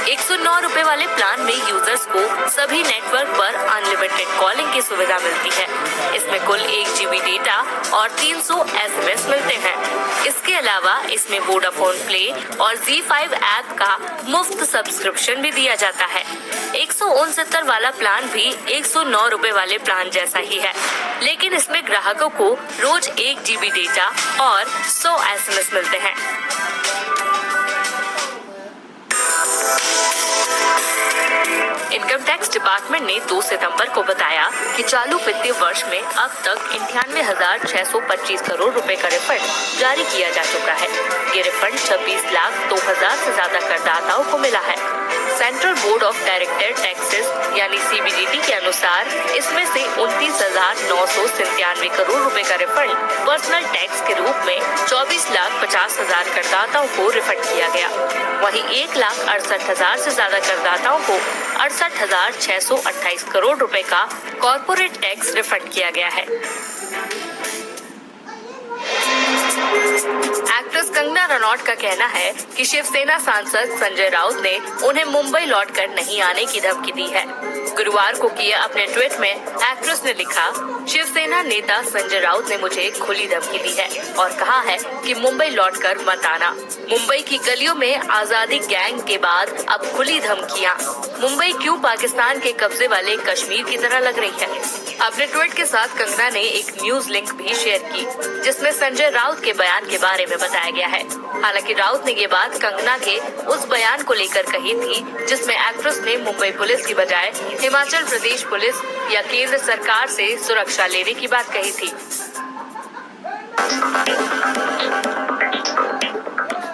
Speaker 7: 109 रुपए वाले प्लान में यूजर्स को सभी नेटवर्क पर अनलिमिटेड कॉलिंग की सुविधा मिलती है। इसमें कुल 1 GB डेटा और 300 SMS मिलते हैं। इसके अलावा इसमें वोडाफोन प्ले और Z5 ऐप का मुफ्त सब्सक्रिप्शन भी दिया जाता है। 169 वाला प्लान भी 109 रुपए वाले प्लान जैसा ही है, लेकिन इसमें ग्राहकों को रोज 1 GB डेटा और 100 SMS मिलते हैं। इनकम टैक्स डिपार्टमेंट ने 2 सितंबर को बताया कि चालू वित्तीय वर्ष में अब तक 98,625 करोड़ रुपए का रिफंड जारी किया जा चुका है। ये रिफंड 26,02,000 से ज्यादा करदाताओं को मिला है। Central board of director taxes यानी CBDT के अनुसार इसमें से 29,997 करोड़ रुपए का रिफंड पर्सनल टैक्स के रूप में 24,50,000 करदाताओं को रिफंड किया गया। वहीं 1,68,000 से ज्यादा करदाताओं को 68,628 करोड़ रुपए का कॉर्पोरेट टैक्स रिफंड किया गया है। एक्ट्रेस कंगना रनौत का कहना है कि शिवसेना सांसद संजय राउत ने उन्हें मुंबई लौटकर नहीं आने की धमकी दी है। गुरुवार को किए अपने ट्वीट में एक्ट्रेस ने लिखा, शिवसेना नेता संजय राउत ने मुझे खुली धमकी दी है और कहा है कि मुंबई लौटकर मत आना। मुंबई की गलियों में आजादी गैंग के बाद अब खुली धमकियां। मुंबई क्यों पाकिस्तान के कब्जे वाले कश्मीर की तरह लग रही है। अपने ट्वीट के साथ कंगना ने एक न्यूज लिंक भी शेयर की जिसमें संजय राउत के बयान के बारे में बताया गया है। हालांकि राउत ने ये बात कंगना के उस बयान को लेकर कही थी जिसमें एक्ट्रेस ने मुंबई पुलिस की बजाय हिमाचल प्रदेश पुलिस या केंद्र सरकार से सुरक्षा लेने की बात कही थी।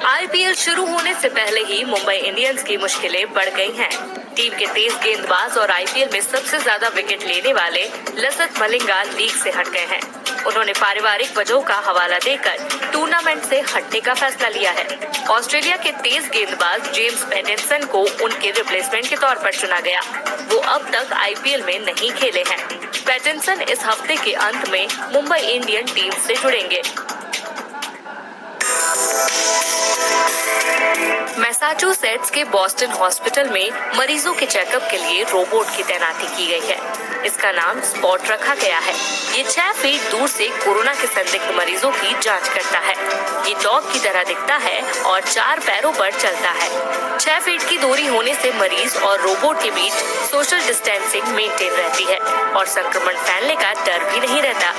Speaker 7: आईपीएल शुरू होने से पहले ही मुंबई इंडियंस की मुश्किलें बढ़ गई हैं। टीम के तेज गेंदबाज और आईपीएल में सबसे ज्यादा विकेट लेने वाले लसित मलिंगा लीग से हट गए हैं। उन्होंने पारिवारिक वजहों का हवाला देकर टूर्नामेंट से हटने का फैसला लिया है। ऑस्ट्रेलिया के तेज गेंदबाज जेम्स पैटिंसन को उनके रिप्लेसमेंट के तौर पर चुना गया। वो अब तक आईपीएल में नहीं खेले हैं। पैटिंसन इस हफ्ते के अंत में मुंबई इंडियन टीम से जुड़ेंगे। मैसाचुसेट्स के बॉस्टन हॉस्पिटल में मरीजों के चेकअप के लिए रोबोट की तैनाती की गई है। इसका नाम स्पॉट रखा गया है। ये 6 फीट दूर से कोरोना के संदिग्ध मरीजों की जांच करता है। ये डॉग की तरह दिखता है और 4 पैरों पर चलता है। 6 फीट की दूरी होने से मरीज और रोबोट के बीच सोशल डिस्टेंसिंग मेंटेन रहती है और संक्रमण फैलने का डर भी नहीं रहता।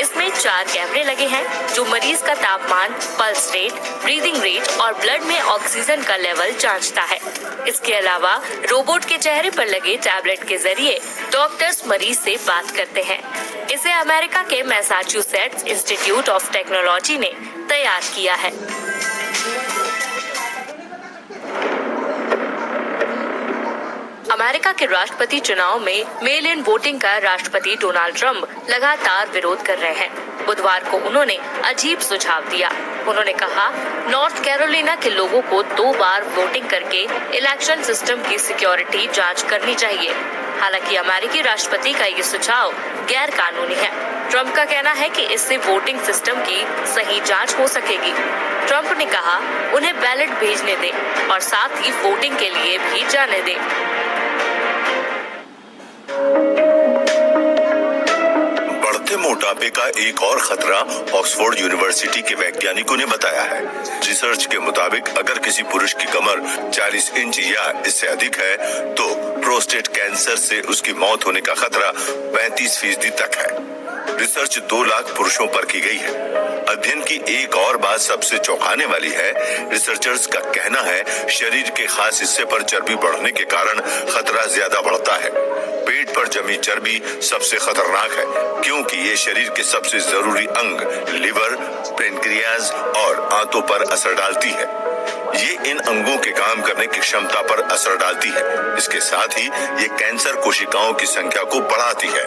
Speaker 7: इसमें 4 कैमरे लगे हैं जो मरीज का तापमान, पल्स रेट, ब्रीदिंग रेट और ब्लड में ऑक्सीजन का लेवल जांचता है। इसके अलावा रोबोट के चेहरे पर लगे टैबलेट के जरिए डॉक्टर्स मरीज से बात करते हैं। इसे अमेरिका के मैसाचुसेट्स इंस्टीट्यूट ऑफ टेक्नोलॉजी ने तैयार किया है। अमेरिका के राष्ट्रपति चुनाव में मेल इन वोटिंग का राष्ट्रपति डोनाल्ड ट्रंप लगातार विरोध कर रहे हैं। बुधवार को उन्होंने अजीब सुझाव दिया। उन्होंने कहा, नॉर्थ कैरोलिना के लोगों को 2 बार वोटिंग करके इलेक्शन सिस्टम की सिक्योरिटी जांच करनी चाहिए। हालांकि अमेरिकी राष्ट्रपति का ये सुझाव गैर कानूनी है। ट्रंप का कहना है कि इससे वोटिंग सिस्टम की सही जांच हो सकेगी। ट्रंप ने कहा, उन्हें बैलेट भेजने दें और साथ ही वोटिंग के लिए भी जाने दें।
Speaker 1: बढ़ते मोटापे का एक और खतरा ऑक्सफोर्ड यूनिवर्सिटी के वैज्ञानिकों ने बताया है। रिसर्च के मुताबिक अगर किसी पुरुष की कमर 40 इंच या इससे अधिक है तो प्रोस्टेट कैंसर से उसकी मौत होने का खतरा 35% तक है। रिसर्च 2 लाख पुरुषों पर की गई है। अध्ययन की एक और बात सबसे चौंकाने वाली है। रिसर्चर्स का कहना है शरीर के खास हिस्से पर चर्बी बढ़ने के कारण खतरा ज्यादा बढ़ता है। पेट पर जमी चर्बी सबसे खतरनाक है क्योंकि ये शरीर के सबसे जरूरी अंग लिवर, पेनक्रियाज और आंतों पर असर डालती है। ये इन अंगों के काम करने की क्षमता पर असर डालती है। इसके साथ ही ये कैंसर कोशिकाओं की संख्या को बढ़ाती है।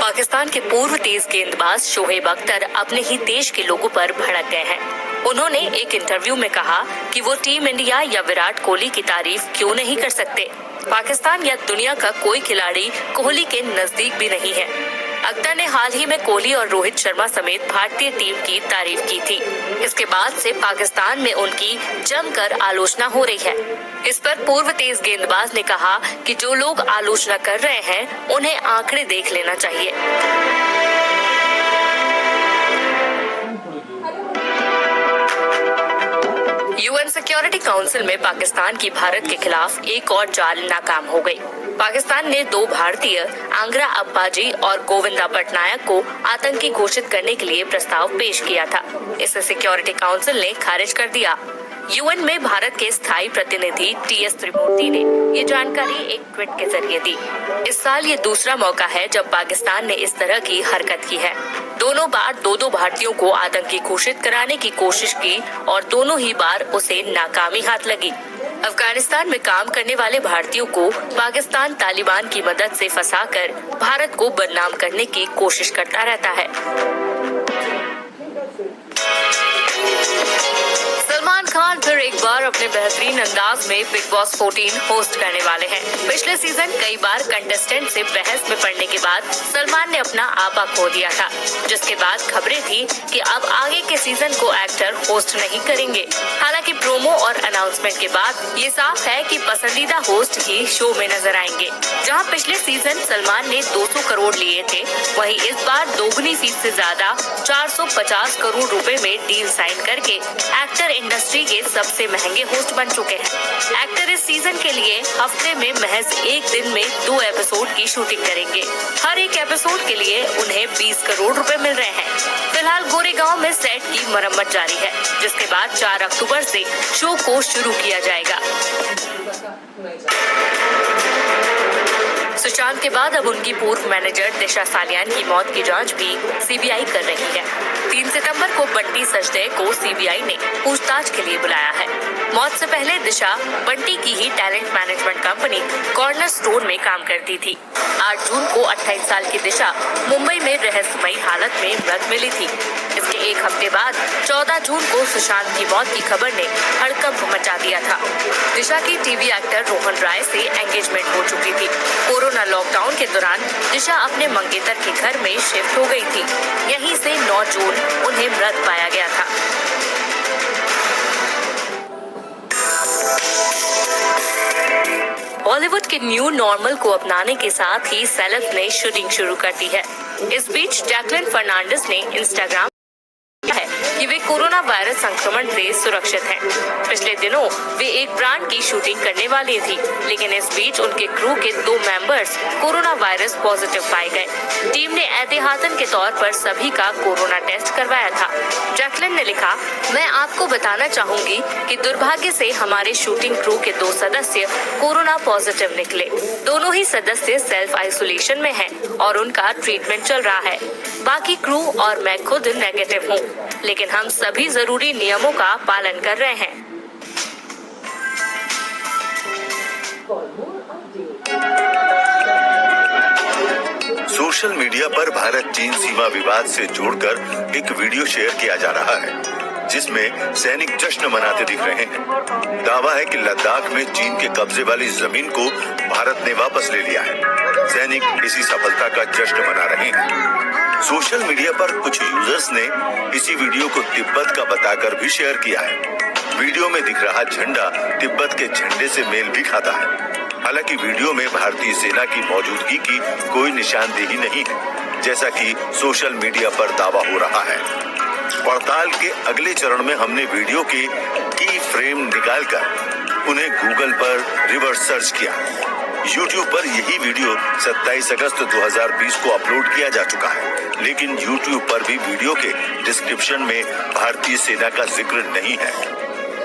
Speaker 7: पाकिस्तान के पूर्व तेज गेंदबाज शोएब अख्तर अपने ही देश के लोगों पर भड़क गए हैं। उन्होंने एक इंटरव्यू में कहा कि वो टीम इंडिया या विराट कोहली की तारीफ क्यों नहीं कर सकते। पाकिस्तान या दुनिया का कोई खिलाड़ी कोहली के नजदीक भी नहीं है। अख्तर ने हाल ही में कोहली और रोहित शर्मा समेत भारतीय टीम की तारीफ की थी। इसके बाद से पाकिस्तान में उनकी जमकर आलोचना हो रही है। इस पर पूर्व तेज गेंदबाज ने कहा कि जो लोग आलोचना कर रहे हैं उन्हें आंकड़े देख लेना चाहिए। यूएन सिक्योरिटी काउंसिल में पाकिस्तान की भारत के खिलाफ एक और चाल नाकाम हो गई। पाकिस्तान ने 2 भारतीय आंग्रा अब्बाजी और गोविंदा पटनायक को आतंकी घोषित करने के लिए प्रस्ताव पेश किया था। इसे सिक्योरिटी काउंसिल ने खारिज कर दिया। यूएन में भारत के स्थायी प्रतिनिधि टीएस त्रिमूर्ति ने ये जानकारी एक ट्वीट के जरिए दी। इस साल ये दूसरा मौका है जब पाकिस्तान ने इस तरह की हरकत की है। दोनों बार 2 भारतीयों को आतंकी घोषित कराने की कोशिश की और दोनों ही बार उसे नाकामी हाथ लगी। अफगानिस्तान में काम करने वाले भारतीयों को पाकिस्तान तालिबान की मदद से फंसाकर भारत को बदनाम करने की कोशिश करता रहता है। सलमान खान फिर एक बार अपने बेहतरीन अंदाज में बिग बॉस 14 होस्ट करने वाले हैं। पिछले सीजन कई बार कंटेस्टेंट से बहस में पड़ने के बाद सलमान ने अपना आपा खो दिया था, जिसके बाद खबरें थी कि अब आगे के सीजन को एक्टर होस्ट नहीं करेंगे। हालांकि प्रोमो और अनाउंसमेंट के बाद ये साफ है कि पसंदीदा होस्ट ही शो में नजर आएंगे। जहां पिछले सीजन सलमान ने 200 करोड़ लिए थे, वहीं इस बार दोगुनी फीस से ज्यादा 450 करोड़ रुपए में डील साइन करके एक्टर इंडस्ट्री के सबसे महंगे होस्ट बन चुके हैं। एक्टर इस सीजन के लिए हफ्ते में महज एक दिन में 2 एपिसोड की शूटिंग करेंगे। हर एक एपिसोड के लिए उन्हें 20 करोड़ रुपए मिल रहे हैं। फिलहाल गोरेगांव में सेट की मरम्मत जारी है, जिसके बाद 4 अक्टूबर से शो को शुरू किया जाएगा। सुशांत के बाद अब उनकी पूर्व मैनेजर दिशा सालियान की मौत की जांच भी सीबीआई कर रही है। 3 सितंबर को बंटी सचदेव को सीबीआई ने पूछताछ के लिए बुलाया है। मौत से पहले दिशा बंटी की ही टैलेंट मैनेजमेंट कंपनी कॉर्नरस्टोन में काम करती थी। 8 जून को 28 साल की दिशा मुंबई में रहस्यमयी हालत में मृत मिली थी। इसके एक हफ्ते बाद 14 जून को सुशांत की मौत की खबर ने हड़कंप मचा दिया था। दिशा की टीवी एक्टर रोहन राय से एंगेजमेंट हो चुकी थी। कोरोना लॉकडाउन के दौरान दिशा अपने मंगेतर के घर में शिफ्ट हो गई थी। यहीं से 9 जून उन्हें मृत पाया गया था। बॉलीवुड के न्यू नॉर्मल को अपनाने के साथ ही सेलेब्स ने शूटिंग शुरू कर दी है। इस बीच जैकलिन फर्नांडिस ने इंस्टाग्राम है कि वे कोरोना वायरस संक्रमण से सुरक्षित हैं। पिछले दिनों वे एक ब्रांड की शूटिंग करने वाली थी, लेकिन इस बीच उनके क्रू के 2 मेंबर्स कोरोना वायरस पॉजिटिव पाए गए। टीम ने एहतियातन के तौर पर सभी का कोरोना टेस्ट करवाया था। जैकलिन ने लिखा, मैं आपको बताना चाहूंगी कि दुर्भाग्य से हमारे शूटिंग क्रू के 2 सदस्य कोरोना पॉजिटिव निकले। दोनों ही सदस्य सेल्फ आइसोलेशन में हैं और उनका ट्रीटमेंट चल रहा है। बाकी क्रू और मैं खुद नेगेटिव हूँ, लेकिन हम सभी जरूरी नियमों का पालन कर रहे हैं।
Speaker 1: सोशल मीडिया पर भारत चीन सीमा विवाद से जोड़कर एक वीडियो शेयर किया जा रहा है, जिसमें सैनिक जश्न मनाते दिख रहे हैं। दावा है कि लद्दाख में चीन के कब्जे वाली जमीन को भारत ने वापस ले लिया है। सैनिक इसी सफलता का जश्न मना रहे हैं। सोशल मीडिया पर कुछ यूजर्स ने इसी वीडियो को तिब्बत का बताकर भी शेयर किया है। वीडियो में दिख रहा झंडा तिब्बत के झंडे से मेल भी खाता है। हालांकि वीडियो में भारतीय सेना की मौजूदगी की कोई निशानदेही नहीं है, जैसा कि सोशल मीडिया पर दावा हो रहा है। पड़ताल के अगले चरण में हमने वीडियो के की फ्रेम निकालकर उन्हें गूगल पर रिवर्स सर्च किया। YouTube पर यही वीडियो 27 अगस्त 2020 को अपलोड किया जा चुका है, लेकिन YouTube पर भी वीडियो के डिस्क्रिप्शन में भारतीय सेना का जिक्र नहीं है।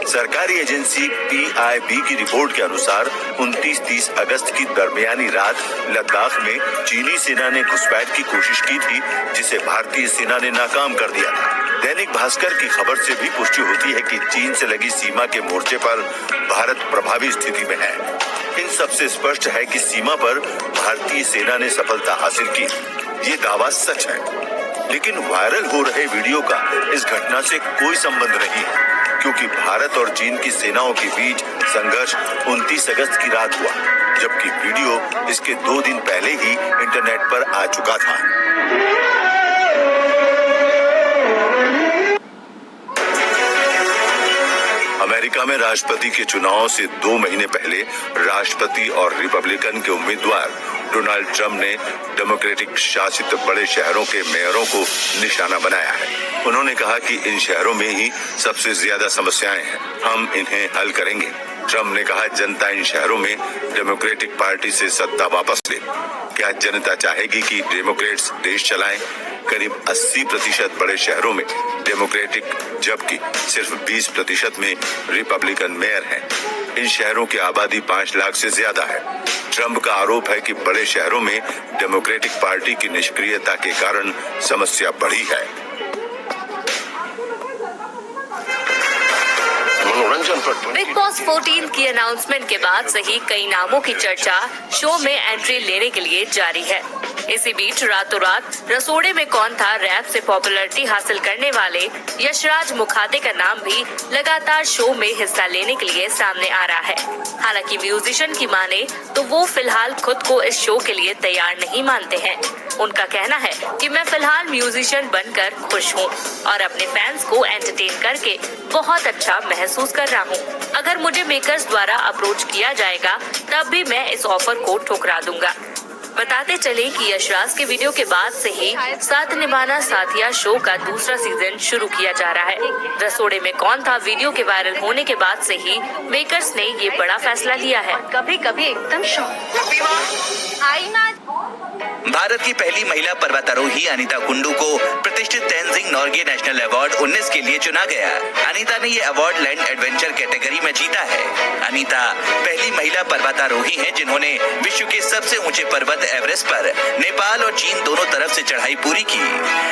Speaker 1: सरकारी एजेंसी PIB की रिपोर्ट के अनुसार 29-30 अगस्त की दरमियानी रात लद्दाख में चीनी सेना ने घुसपैठ की कोशिश की थी, जिसे भारतीय सेना ने नाकाम कर दिया था। दैनिक भास्कर की खबर से भी पुष्टि होती है कि चीन से लगी सीमा के मोर्चे पर भारत प्रभावी स्थिति में है। इन सबसे स्पष्ट है कि सीमा पर भारतीय सेना ने सफलता हासिल की। ये दावा सच है, लेकिन वायरल हो रहे वीडियो का इस घटना से कोई संबंध नहीं है, क्योंकि भारत और चीन की सेनाओं के बीच संघर्ष 29 अगस्त की रात हुआ, जबकि वीडियो इसके 2 दिन पहले ही इंटरनेट पर आ चुका था। अमेरिका में राष्ट्रपति के चुनाव से 2 महीने पहले राष्ट्रपति और रिपब्लिकन के उम्मीदवार डोनाल्ड ट्रंप ने डेमोक्रेटिक शासित बड़े शहरों के मेयरों को निशाना बनाया है। उन्होंने कहा कि इन शहरों में ही सबसे ज्यादा समस्याएं हैं, हम इन्हें हल करेंगे। ट्रंप ने कहा, जनता इन शहरों में डेमोक्रेटिक पार्टी से सत्ता वापस ले। क्या जनता चाहेगी कि डेमोक्रेट्स देश चलाएं? करीब 80% बड़े शहरों में डेमोक्रेटिक, जबकि सिर्फ 20% में रिपब्लिकन मेयर हैं। इन शहरों की आबादी 5 लाख से ज्यादा है। ट्रंप का आरोप है कि बड़े शहरों में डेमोक्रेटिक पार्टी की निष्क्रियता के कारण समस्या बढ़ी है।
Speaker 7: बिग बॉस 14 की अनाउंसमेंट के बाद से ही कई नामों की चर्चा शो में एंट्री लेने के लिए जारी है। इसी बीच रातों रात रसोड़े में कौन था रैप से पॉपुलैरिटी हासिल करने वाले यशराज मुखाते का नाम भी लगातार शो में हिस्सा लेने के लिए सामने आ रहा है। हालांकि म्यूजिशियन की माने तो वो फिलहाल खुद को इस शो के लिए तैयार नहीं मानते हैं। उनका कहना है कि मैं फिलहाल म्यूजिशियन बनकर खुश हूँ और अपने फैंस को एंटरटेन करके बहुत अच्छा महसूस कर रहा हूँ। अगर मुझे मेकर्स द्वारा अप्रोच किया जाएगा तब भी मैं इस ऑफर को ठुकरा दूंगा। बताते चले कि यशराज के वीडियो के बाद से ही साथ निभाना साथिया शो का दूसरा सीजन शुरू किया जा रहा है। रसोड़े में कौन था वीडियो के वायरल होने के बाद से ही मेकर्स ने ये बड़ा फैसला लिया है।
Speaker 10: कभी कभी एकदम
Speaker 5: भारत की पहली महिला पर्वतारोही अनीता कुंडू को प्रतिष्ठित तेंजिंग नोर्गे नेशनल अवार्ड 19 के लिए चुना गया। अनीता ने ये अवार्ड लैंड एडवेंचर कैटेगरी में जीता है। अनीता पहली महिला पर्वतारोही हैं जिन्होंने विश्व के सबसे ऊंचे पर्वत एवरेस्ट पर नेपाल और चीन दोनों तरफ से चढ़ाई पूरी की।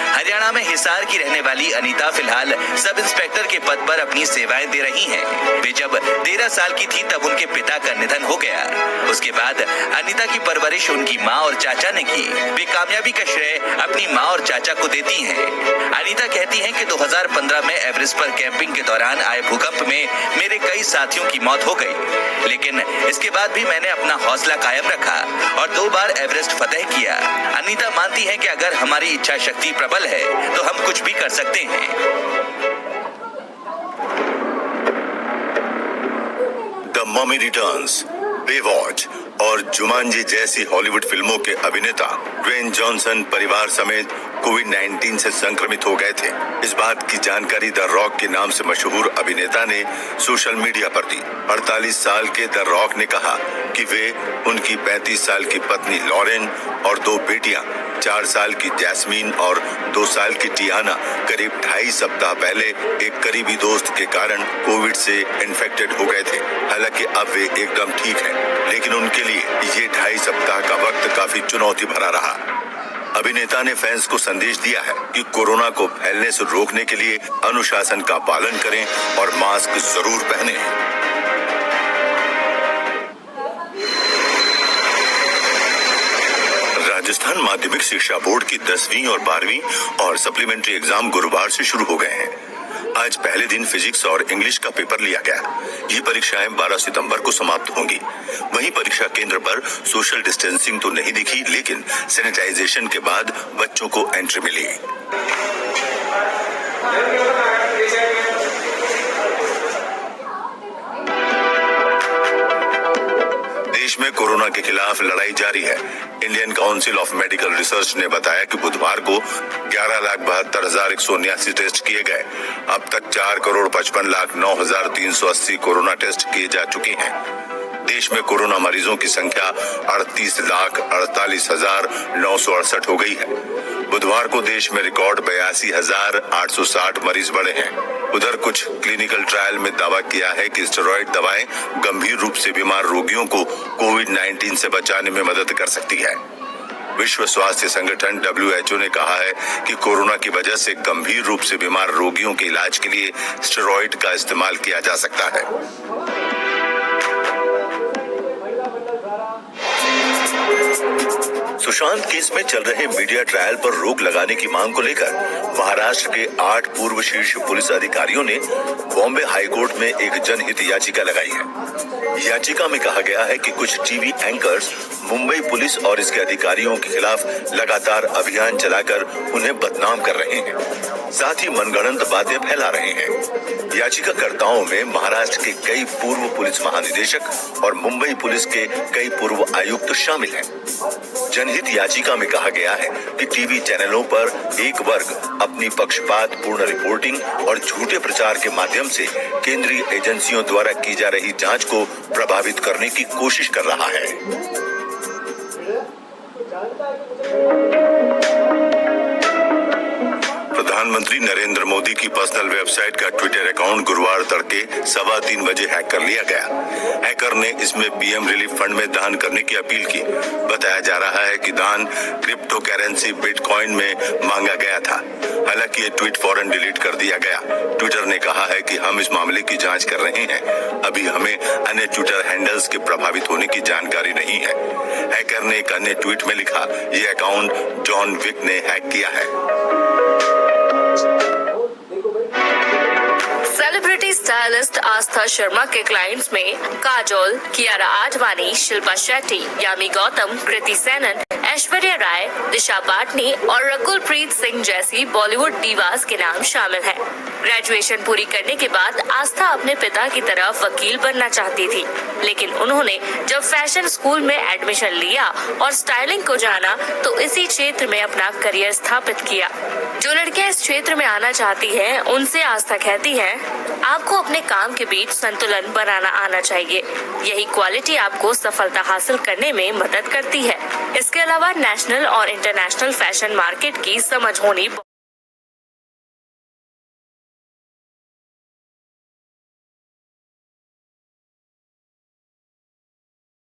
Speaker 5: हरियाणा में हिसार की रहने वाली अनीता फिलहाल सब इंस्पेक्टर के पद पर अपनी सेवाएं दे रही हैं। वे जब 13 साल की थी तब उनके पिता का निधन हो गया। उसके बाद अनीता की परवरिश उनकी माँ और चाचा ने की। भी वे कामयाबी का श्रेय अपनी माँ और चाचा को देती हैं। अनीता कहती हैं कि 2015 में एवरेस्ट पर कैंपिंग के दौरान आए भूकंप में मेरे कई साथियों की मौत हो गई, लेकिन इसके बाद भी मैंने अपना हौसला कायम रखा और 2 बार एवरेस्ट फतेह किया। अनीता मानती हैं कि अगर हमारी इच्छा शक्ति प्रबल है तो हम कुछ भी कर सकते हैं।
Speaker 1: द ममी रिटर्न्स, बेवॉच और जुमांजी जैसी हॉलीवुड फिल्मों के अभिनेता ड्वेन जॉनसन परिवार समेत कोविड-19 से संक्रमित हो गए थे। इस बात की जानकारी द रॉक के नाम से मशहूर अभिनेता ने सोशल मीडिया पर दी। 48 साल के द रॉक ने कहा कि वे, उनकी 35 साल की पत्नी लॉरेन और 2 बेटियां 4 साल की जैस्मीन और 2 साल की टियाना करीब 2.5 सप्ताह पहले एक करीबी दोस्त के कारण कोविड से इन्फेक्टेड हो गए थे। हालांकि अब वे एकदम ठीक हैं, लेकिन उनके लिए ये 2.5 सप्ताह का वक्त काफी चुनौती भरा रहा। अभिनेता ने फैंस को संदेश दिया है कि कोरोना को फैलने से रोकने के लिए अनुशासन का पालन करें और मास्क जरूर पहनें। राजस्थान माध्यमिक शिक्षा बोर्ड की 10वीं और 12वीं और सप्लीमेंट्री एग्जाम गुरुवार से शुरू हो गए हैं। आज पहले दिन फिजिक्स और इंग्लिश का पेपर लिया गया। ये परीक्षाएं 12 सितंबर को समाप्त होंगी। वहीं परीक्षा केंद्र पर सोशल डिस्टेंसिंग तो नहीं दिखी, लेकिन सैनिटाइजेशन के बाद बच्चों को एंट्री मिली। देश में कोरोना के खिलाफ लड़ाई जारी है। Indian council of medical research ने बताया कि बुधवार को 11,72,179 टेस्ट किए गए। अब तक 4,55,09,380 कोरोना टेस्ट किए जा चुके हैं। देश में कोरोना मरीजों की संख्या 38,48,968 हो गई है। बुधवार को देश में रिकॉर्ड 82,860 मरीज बढ़े हैं। उधर कुछ क्लिनिकल ट्रायल में दावा किया है कि स्टेरॉइड दवाएं गंभीर रूप से बीमार रोगियों को कोविड-19 से बचाने में मदद कर सकती है। विश्व स्वास्थ्य संगठन WHO ने कहा है कि कोरोना की वजह से गंभीर रूप से बीमार रोगियों के इलाज के लिए स्टेरॉइड का इस्तेमाल किया जा सकता है। सुशांत केस में चल रहे मीडिया ट्रायल पर रोक लगाने की मांग को लेकर महाराष्ट्र के 8 पूर्व शीर्ष पुलिस अधिकारियों ने बॉम्बे हाईकोर्ट में एक जनहित याचिका लगाई है। याचिका में कहा गया है कि कुछ टीवी एंकर्स मुंबई पुलिस और इसके अधिकारियों के खिलाफ लगातार अभियान चलाकर उन्हें बदनाम कर रहे हैं, साथ ही मनगढ़ंत बातें फैला रहे हैं। याचिकाकर्ताओं में महाराष्ट्र के कई पूर्व पुलिस महानिदेशक और मुंबई पुलिस के कई पूर्व आयुक्त शामिल हैं। जनहित याचिका में कहा गया है कि टीवी चैनलों पर एक वर्ग अपनी पक्षपात पूर्ण रिपोर्टिंग और झूठे प्रचार के माध्यम से केंद्रीय एजेंसियों द्वारा की जा रही जांच को प्रभावित करने की कोशिश कर रहा है। प्रधानमंत्री नरेंद्र मोदी की पर्सनल वेबसाइट का ट्विटर अकाउंट गुरुवार तड़के 3:15 बजे हैक कर लिया गया। हैकर ने इसमें पीएम रिलीफ फंड में दान करने की अपील की। बताया जा रहा है कि दान क्रिप्टो करेंसी बिटकॉइन में मांगा गया था। हालांकि ये ट्वीट फौरन डिलीट कर दिया गया। ट्विटर ने कहा है कि हम इस मामले की जांच कर रहे हैं। अभी हमें अन्य ट्विटर हैंडल्स के प्रभावित होने की जानकारी नहीं है। हैकर ने एक अन्य ट्वीट में लिखा, ये अकाउंट जॉन विक ने हैक किया है।
Speaker 7: सेलिब्रिटी स्टाइलिस्ट आस्था शर्मा के क्लाइंट्स में काजोल, कियारा आडवाणी, शिल्पा शेट्टी, यामी गौतम, कृति सेनन, ऐश्वर्या राय, दिशा पाटनी और रकुल प्रीत सिंह जैसी बॉलीवुड डीवास के नाम शामिल हैं। ग्रेजुएशन पूरी करने के बाद आस्था अपने पिता की तरह वकील बनना चाहती थी, लेकिन उन्होंने जब फैशन स्कूल में एडमिशन लिया और स्टाइलिंग को जाना तो इसी क्षेत्र में अपना करियर स्थापित किया। जो लड़कियां इस क्षेत्र में आना चाहती हैं, उनसे आस्था कहती है, आपको अपने काम के बीच संतुलन बनाना आना चाहिए। यही क्वालिटी आपको सफलता हासिल करने में मदद करती है। इसके अलावा नेशनल और इंटरनेशनल फैशन मार्केट की समझ होनी